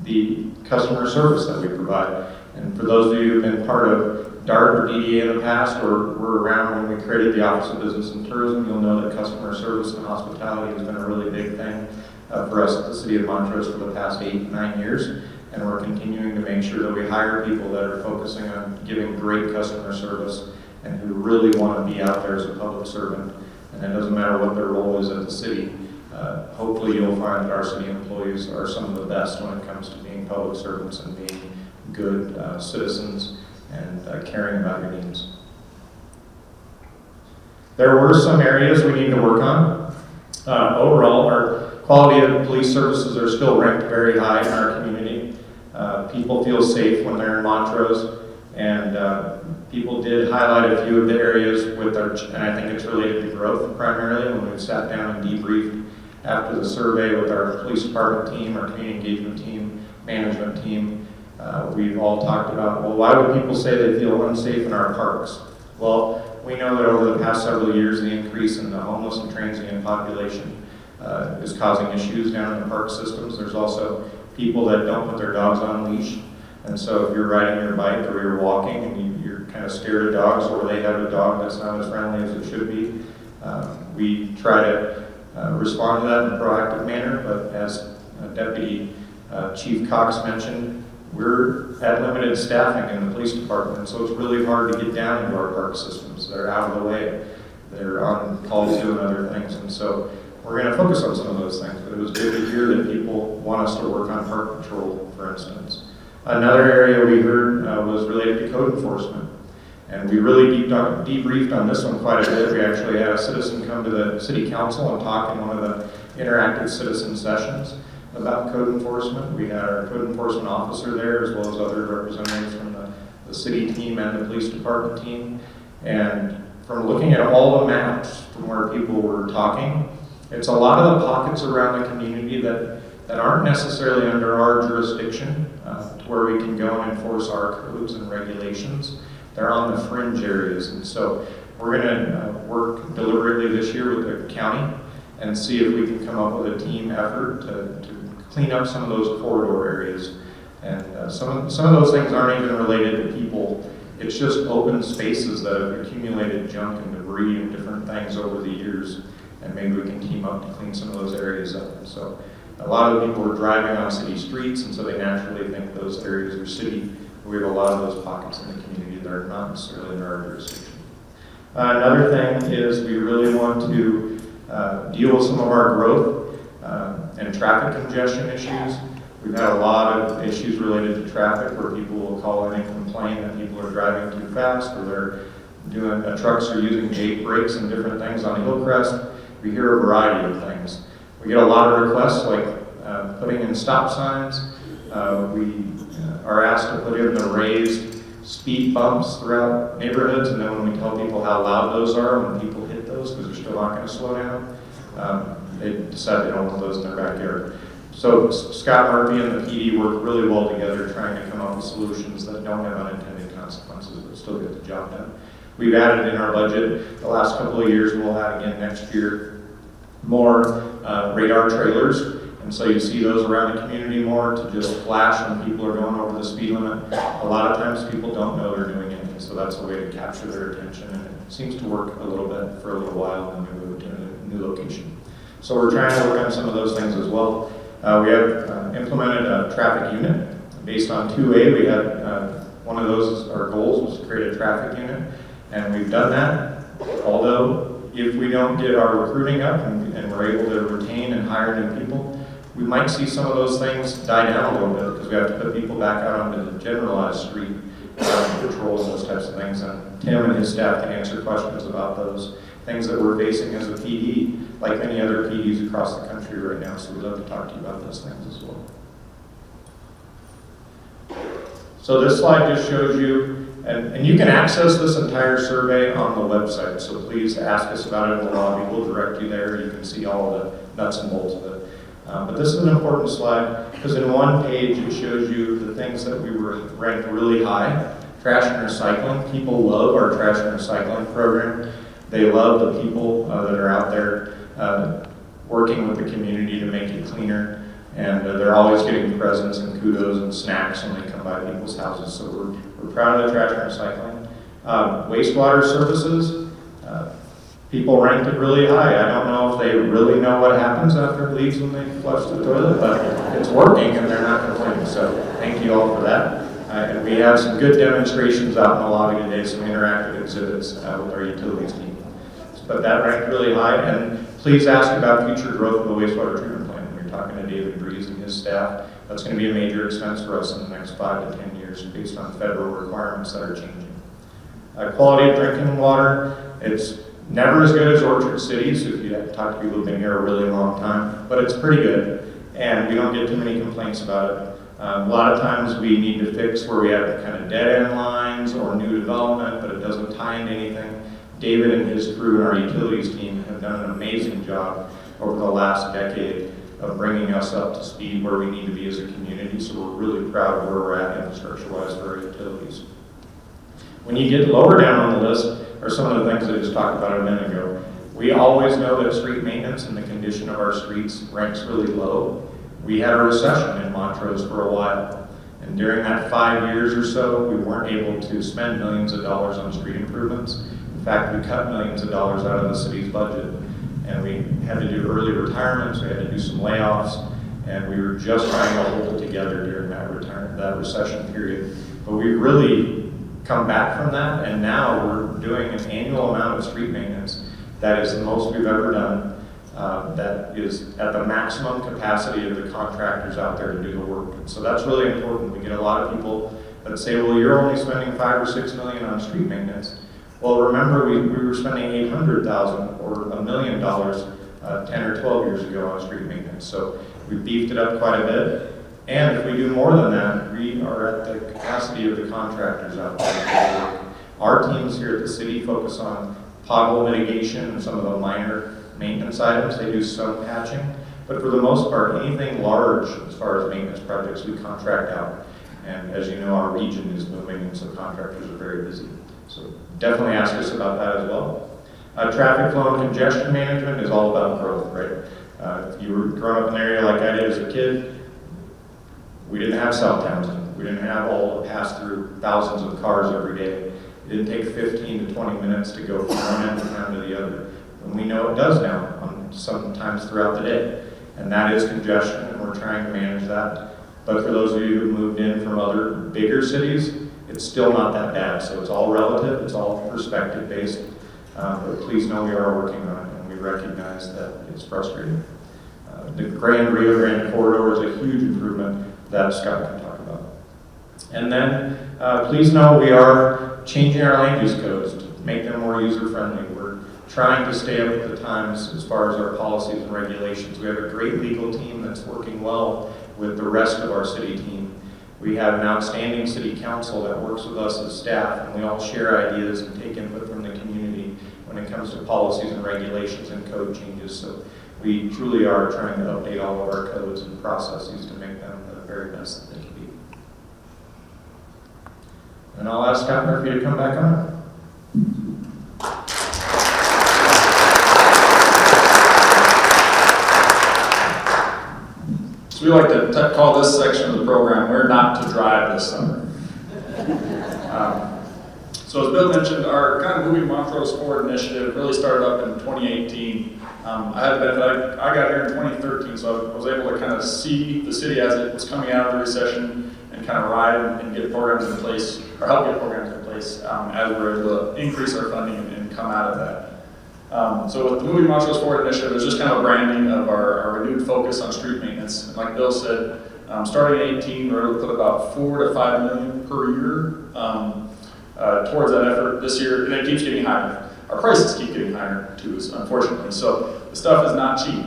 A: the customer service that we provide. And for those of you who have been part of DART or DDA in the past, or were around when we created the Office of Business and Tourism, you'll know that customer service and hospitality has been a really big thing for us at the City of Montrose for the past 8 to 9 years. And we're continuing to make sure that we hire people that are focusing on giving great customer service and who really want to be out there as a public servant. And it doesn't matter what their role is at the city. Hopefully you'll find that our city employees are some of the best when it comes to being public servants and being good citizens and caring about your needs. There were some areas we need to work on. Overall, our quality of police services are still ranked very high in our community. People feel safe when they're in Montrose, and people did highlight a few of the areas with our, and I think it's related to growth primarily, when we sat down and debriefed after the survey with our police department team, our community engagement team, management team. We've all talked about, well, why would people say they feel unsafe in our parks? Well, we know that over the past several years, the increase in the homeless and transient population is causing issues down in the park systems. There's also people that don't put their dogs on leash. And so if you're riding your bike or you're walking and you're kind of scared of dogs, or they have a dog that's not as friendly as it should be, we try to respond to that in a proactive manner. But as Deputy Chief Cox mentioned, we're at limited staffing in the police department, so it's really hard to get down into our park systems. They're out of the way. They're on calls doing other things, and so we're going to focus on some of those things. But it was good to hear that people want us to work on park patrol, for instance. Another area we heard was related to code enforcement, and we really debriefed on this one quite a bit. We actually had a citizen come to the city council and talk in one of the interactive citizen sessions about code enforcement. We had our code enforcement officer there, as well as other representatives from the city team and the police department team. And from looking at all the maps from where people were talking, it's a lot of the pockets around the community that aren't necessarily under our jurisdiction, to where we can go and enforce our codes and regulations. They're on the fringe areas. And so we're gonna work deliberately this year with the county and see if we can come up with a team effort to clean up some of those corridor areas. And some of those things aren't even related to people. It's just open spaces that have accumulated junk and debris and different things over the years. And maybe we can team up to clean some of those areas up. And so a lot of people are driving on city streets, and so they naturally think those areas are city. We have a lot of those pockets in the community that are not necessarily in our jurisdiction. Another thing is we really want to deal with some of our growth and traffic congestion issues. We've had a lot of issues related to traffic where people will call in and complain that people are driving too fast, or they're doing, trucks are using gate brakes and different things on Hillcrest. We hear a variety of things. We get a lot of requests like putting in stop signs. We are asked to put in the raised speed bumps throughout neighborhoods, and then when we tell people how loud those are, when people hit those because they're still not going to slow down, they decide they don't want those in their backyard. So Scott Murphy and the PD work really well together trying to come up with solutions that don't have unintended consequences but still get the job done. We've added in our budget the last couple of years, we'll add again next year, more radar trailers. And so you see those around the community more to just flash when people are going over the speed limit. A lot of times people don't know they're doing it, and so that's a way to capture their attention. And it seems to work a little bit for a little while, and then we move to a new location. So we're trying to work on some of those things as well. We have implemented a traffic unit. Based on 2A, we had one of those, our goals was to create a traffic unit, and we've done that. Although, if we don't get our recruiting up and we're able to retain and hire new people, we might see some of those things die down a little bit because we have to put people back out onto the generalized street patrol and those types of things. And Tim and his staff can answer questions about those things that we're facing as a PD, like many other PDs across the country right now. So we'd love to talk to you about those things as well. So this slide just shows you, and you can access this entire survey on the website, so please ask us about it in the lobby. We'll direct you there. You can see all the nuts and bolts of it. But this is an important slide because in one page it shows you the things that we were ranked really high. Trash and recycling. People love our trash and recycling program. They love the people that are out there working with the community to make it cleaner. And they're always getting presents and kudos and snacks when they come by people's houses. So we're proud of the trash and recycling. Wastewater services, people ranked it really high. I don't know if they really know what happens after it leaves when they flush the toilet, but it's working and they're not complaining. So thank you all for that. And we have some good demonstrations out in the lobby today, some interactive exhibits with our utilities team. But that ranked really high. And please ask about future growth of the wastewater treatment plant. When you're talking to David Breeze and his staff, that's going to be a major expense for us in the next 5 to 10 years based on federal requirements that are changing. Quality of drinking water, it's never as good as Orchard City, so if you talk to people who've been here a really long time, but it's pretty good, and we don't get too many complaints about it. A lot of times we need to fix where we have kind of dead-end lines or new development, but it doesn't tie into anything. David and his crew and our utilities team have done an amazing job over the last decade of bringing us up to speed where we need to be as a community, so we're really proud of where we're at infrastructure-wise for our utilities. When you get lower down on the list are some of the things I just talked about a minute ago. We always know that street maintenance and the condition of our streets ranks really low. We had a recession in Montrose for a while, and during that 5 years or so, we weren't able to spend millions of dollars on street improvements. In fact, we cut millions of dollars out of the city's budget, and we had to do early retirements, we had to do some layoffs, and we were just trying to hold it together during that recession period. But we really come back from that, and now we're doing an annual amount of street maintenance that is the most we've ever done. That is at the maximum capacity of the contractors out there to do the work. And so that's really important. We get a lot of people that say, well, you're only spending $5 or $6 million on street maintenance. Well, remember we were spending $800,000 or $1 million 10 or 12 years ago on street maintenance. So we beefed it up quite a bit. And if we do more than that, we are at the capacity of the contractors out there. Our teams here at the city focus on pothole mitigation and some of the minor maintenance items. They do some patching, but for the most part, anything large as far as maintenance projects, we contract out. And as you know, our region is booming, and so contractors are very busy. So definitely ask us about that as well. Traffic flow and congestion management is all about growth, right? If you were growing up in an area like I did as a kid, we didn't have South Townsend. We didn't have all the pass through thousands of cars every day. It didn't take 15 to 20 minutes to go from one end of town to the other. And we know it does now, sometimes throughout the day. And that is congestion, and we're trying to manage that. But for those of you who moved in from other bigger cities, it's still not that bad. So it's all relative, it's all perspective based. But please know we are working on it, and we recognize that it's frustrating. The Rio Grande corridor is a huge improvement that Scott can talk about. And then please know we are changing our land use codes to make them more user-friendly. We're trying to stay up with the times as far as our policies and regulations. We have a great legal team that's working well with the rest of our city team. We have an outstanding city council that works with us as staff, and we all share ideas and take input from the community when it comes to policies and regulations and code changes. So we truly are trying to update all of our codes and processes to make them the very best that they can be. And I'll ask Scott Murphy to come back on.
C: So we like to call this section of the program, Where Not to Drive This Summer. So as Bill mentioned, our kind of Moving Montrose Forward initiative really started up in 2018. I had the benefit, I got here in 2013, so I was able to kind of see the city as it was coming out of the recession and kind of ride and get programs in place, or help get programs in place.
T: place as we're able to increase our funding and come out of that. So with the Moving Montrose Forward initiative, it's just kind of a branding of our renewed focus on street maintenance. And like Bill said, starting in 18, we're able to put about $4 to $5 million per year towards that effort this year, and it keeps getting higher. Our prices keep getting higher too, unfortunately. So the stuff is not cheap.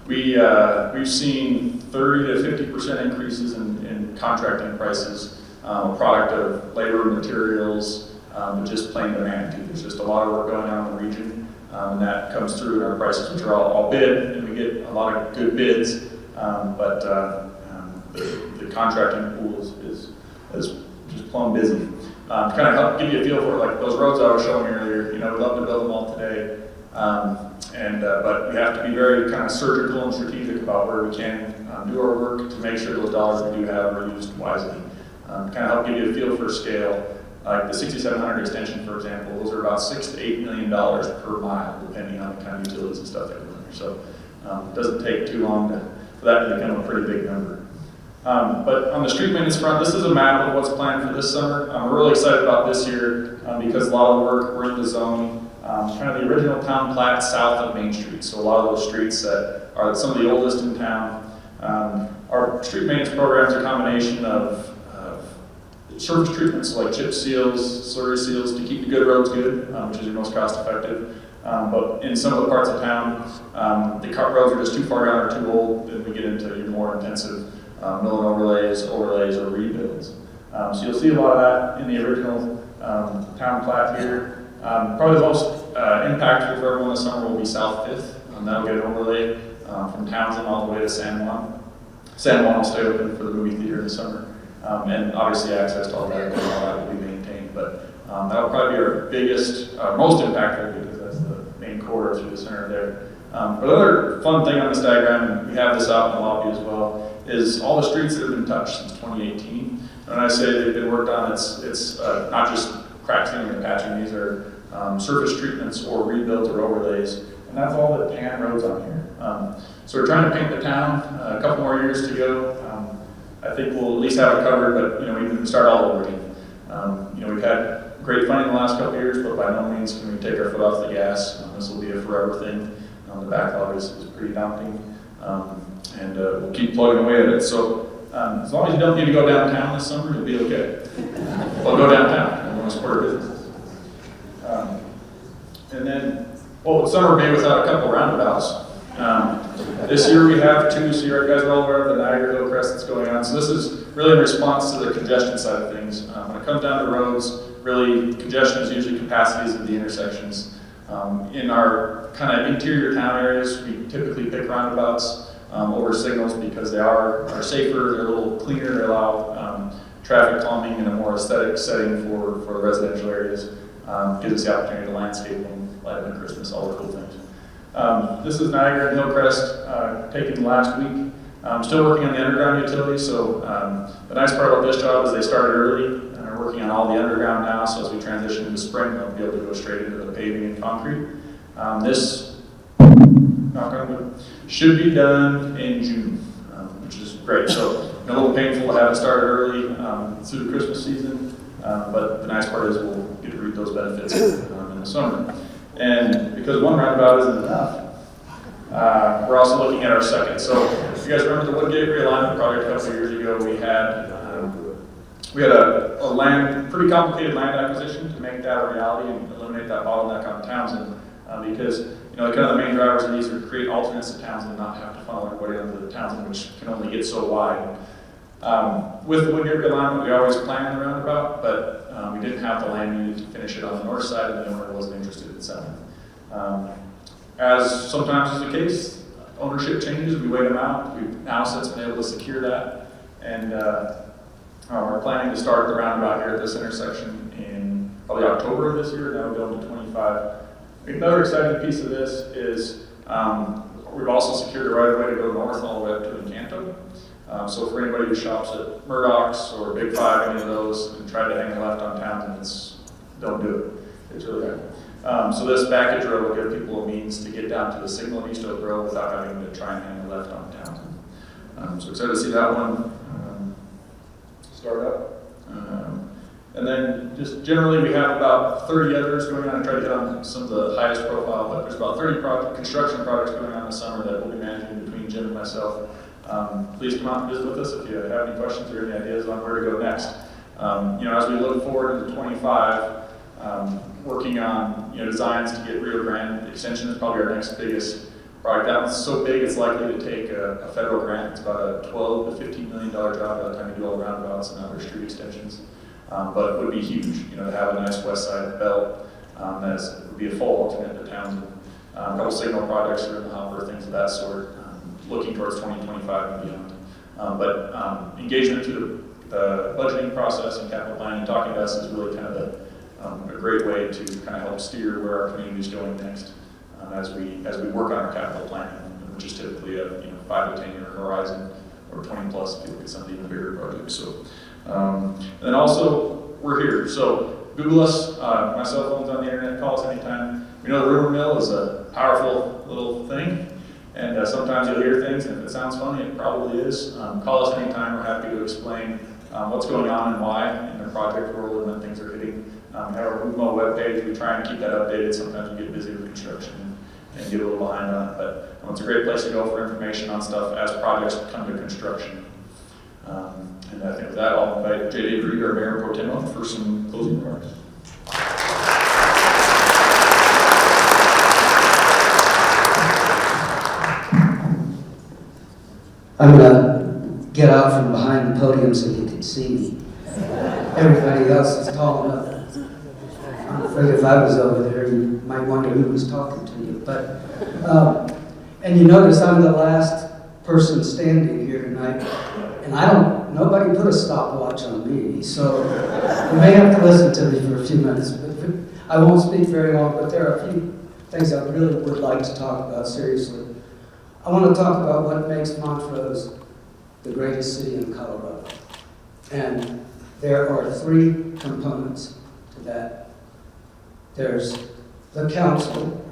T: We've seen 30 to 50% increases in contracting prices, a product of labor, materials, and just plain demand too. There's just a lot of work going on in the region, and that comes through in our prices, which are all bid, and we get a lot of good bids, but the contracting pool is just plumb busy. To kind of help give you a feel for it, like those roads I was showing you earlier, we'd love to build them all today, but we have to be very kind of surgical and strategic about where we can do our work to make sure those dollars we do have are used wisely. Kind of help give you a feel for scale. Like the 6700 extension, for example, those are about $6 to $8 million per mile, depending on the kind of utilities and stuff that go in there. So it doesn't take too long for that to become a pretty big number. But on the street maintenance front, this is a map of what's planned for this summer. We're really excited about this year because a lot of the work, we're in the zone, kind of the original town plat south of Main Street. So a lot of those streets that are some of the oldest in town. Our street maintenance programs are a combination of surface treatments like chip seals, slurry seals to keep the good roads good, which is your most cost effective. But in some of the parts of town, the roads are just too far down or too old, then we get into your more intensive mill and overlays, or rebuilds. So you'll see a lot of that in the original town plat here. Probably the most impactful for everyone this summer will be South 5th. That'll get an overlay from Townsend all the way to San Juan. San Juan will stay open for the movie theater in the summer. And obviously access to all that will be maintained. But that'll probably be our biggest, most impactful because that's the main corridor through the center there. But another fun thing on this diagram, and we have this out in the lobby as well, is all the streets that have been touched since 2018. When I say they've been worked on, it's not just crack sealing and patching. These are surface treatments or rebuilds or overlays. And that's all the tan roads on here. So we're trying to paint the town, a couple more years to go. I think we'll at least have it covered, but we can start all over again. We've had great funding the last couple of years, but by no means can we take our foot off the gas. This will be a forever thing. The backlog is pretty daunting, and we'll keep plugging away at it. So as long as you don't need to go downtown this summer, you'll be okay. Well, go downtown. I want to support our businesses. And then, what would summer be without a couple roundabouts? This year we have two, so you guys are all aware of the Niagara Hill Crest that's going on. So this is really in response to the congestion side of things. When it comes down to roads, really congestion is usually capacities of the intersections. In our kind of interior town areas, we typically pick roundabouts over signals because they are safer, they're a little cleaner, they allow traffic calming in a more aesthetic setting for the residential areas. Gives us the opportunity to landscape them, light up at Christmas, all the cool things. This is Niagara and Hillcrest taken last week. I'm still working on the underground utilities, so the nice part about this job is they started early and are working on all the underground now, so as we transition into spring, they'll be able to go straight into the paving and concrete. This should be done in June, which is great. So a little painful to have it started early through the Christmas season, but the nice part is we'll get to reap those benefits in the summer. And because one roundabout isn't enough, we're also looking at our second. So if you guys remember the Woodgate realignment project a couple of years ago, we had a pretty complicated land acquisition to make that a reality and eliminate that bottleneck on Townsend, because kind of the main drivers of these are to create alternates to Townsend and not have to funnel everybody under the Townsend, which can only get so wide. With the Woodgate realignment, we always planned the roundabout, but we didn't have the land needed to finish it on the north side, and the owner wasn't interested in selling. As sometimes is the case, ownership changes, we wait them out. We've now since been able to secure that, and we're planning to start the roundabout here at this intersection in probably October of this year, and that'll go into 25. Another exciting piece of this is we've also secured the right of way to go north all the way up to Encanto. So for anybody who shops at Murdoch's or Big Five, any of those, and try to hang a left on Townsend, don't do it. It's really bad. So this backage road will give people a means to get down to the signal in East Oak Road without having to try and hang a left on Townsend. So excited to see that one start up. And then just generally, we have about 30 others going on. I try to hit on some of the highest profile, but there's about 30 construction projects going on this summer that we'll be managing between Jim and myself. Please come out and visit with us if you have any questions or any ideas on where to go next. As we look forward into 25, working on designs to get Rio Grande Extension is probably our next biggest project. That one's so big it's likely to take a federal grant. It's about a $12 to $15 million job by the time you do all the roundabouts and other street extensions. But it would be huge, to have a nice west side belt that would be a full alternate to Townsend. A couple signal projects are in the hopper, things of that sort, looking towards 2025 and beyond. But engagement through the budgeting process and capital planning, talking to us is really kind of a great way to kind of help steer where our community is going next as we work on our capital planning, which is typically a 5 to 10 year horizon, or 20 plus if you look at some of the even bigger projects. So, and then also we're here. So Google us. My cell phone's on the internet. Call us anytime. We know the rumor mill is a powerful little thing, and sometimes you'll hear things, and if it sounds funny, it probably is. Call us anytime. We're happy to explain what's going on and why in the project world and when things are hitting. We have our UMO webpage. We try and keep that updated. Sometimes we get busy with construction and get a little behind on it, but it's a great place to go for information on stuff as projects come to construction. And I think with that, I'll invite J.D. Reed, our Mayor Pro Tem, up for some closing remarks.
U: I'm going to get out from behind the podium so you can see me. Everybody else is tall enough. I'm afraid if I was over there, you might wonder who was talking to you. But, and you notice I'm the last person standing here tonight, and nobody put a stopwatch on me, so you may have to listen to me for a few minutes. But I won't speak very long, but there are a few things I really would like to talk about seriously. I want to talk about what makes Montrose the greatest city in Colorado. And there are 3 components to that. There's the council,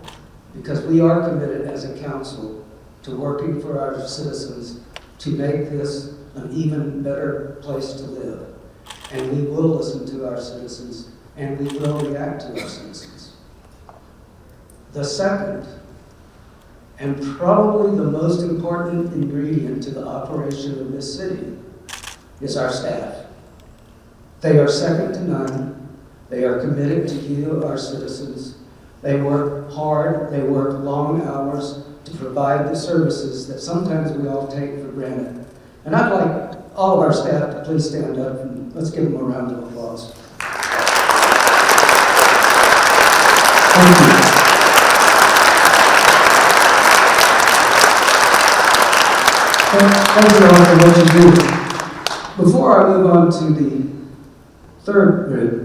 U: because we are committed as a council to working for our citizens to make this an even better place to live. And we will listen to our citizens, and we will react to our citizens. The second, and probably the most important ingredient to the operation of this city, is our staff. They are second to none. They are committed to you, our citizens. They work hard, they work long hours to provide the services that sometimes we all take for granted. And I'd like all of our staff to please stand up and let's give them a round of applause. Thank you. Thank you all for what you do. Before I move on to the third group,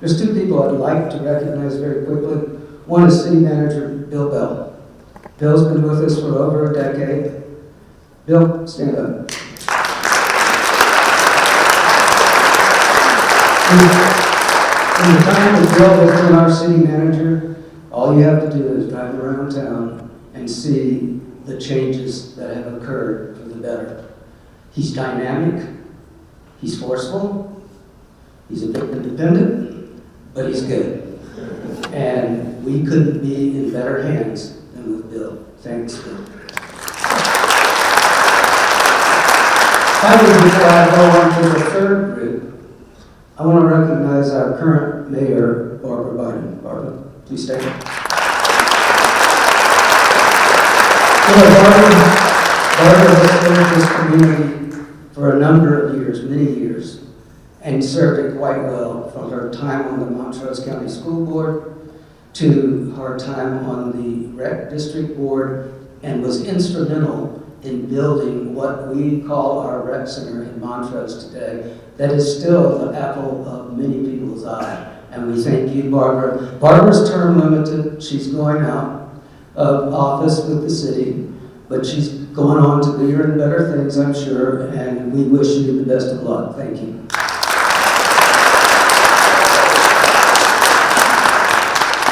U: there's 2 people I'd like to recognize very quickly. One is City Manager Bill Bell. Bill's been with us for over a decade. Bill, stand up. In the time that Bill has been our city manager, all you have to do is drive around town and see the changes that have occurred for the better. He's dynamic, he's forceful, he's a bit independent, but he's good. And we couldn't be in better hands than with Bill. Thanks, Bill. Finally, before I go on to the third group, I want to recognize our current mayor, Barbara Biden. Barbara, please stand up. Barbara has served this community for a number of years, many years, and served it quite well, from her time on the Montrose County School Board to her time on the Rec District Board, and was instrumental in building what we call our rec center in Montrose today. That is still the apple of many people's eye, and we thank you, Barbara. Barbara's term limited. She's going out of office with the city, but she's going on to bigger and better things, I'm sure, and we wish you the best of luck. Thank you.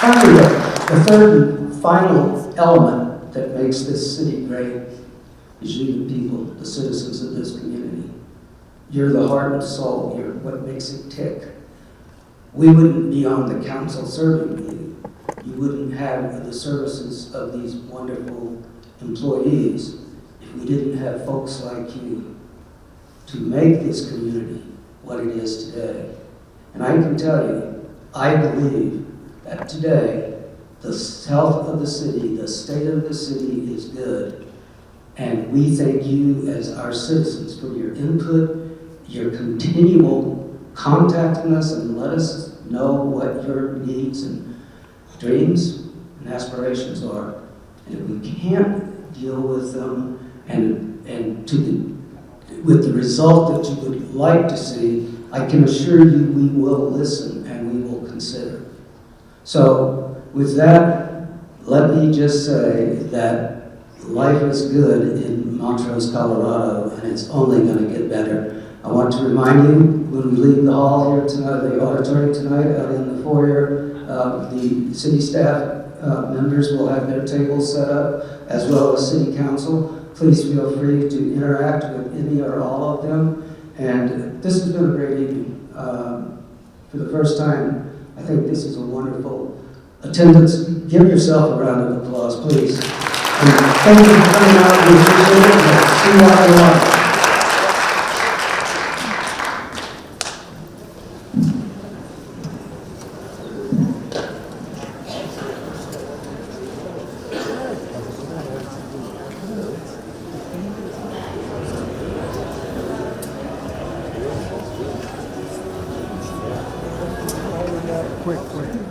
U: Finally, the third and final element that makes this city great is you, the people, the citizens of this community. You're the heart and soul. You're what makes it tick. we wouldn't be on the council serving you. You wouldn't have the services of these wonderful employees if we didn't have folks like you to make this community what it is today. And I can tell you, I believe that today, the health of the city, the state of the city is good. And we thank you as our citizens for your input, your continual contacting us and let us know what your needs and dreams and aspirations are. And if we can't deal with them with the result that you would like to see, I can assure you we will listen and we will consider. So with that, let me just say that life is good in Montrose, Colorado, and it's only going to get better. I want to remind you, when we leave the hall here tonight, the auditorium tonight, out in the foyer, the city staff members will have their tables set up, as well as city council. Please feel free to interact with any or all of them. And this has been a great evening. For the first time, I think this is a wonderful attendance. Give yourself a round of applause, please. And thank you for coming out. We appreciate it. See you out there.
B: Quick.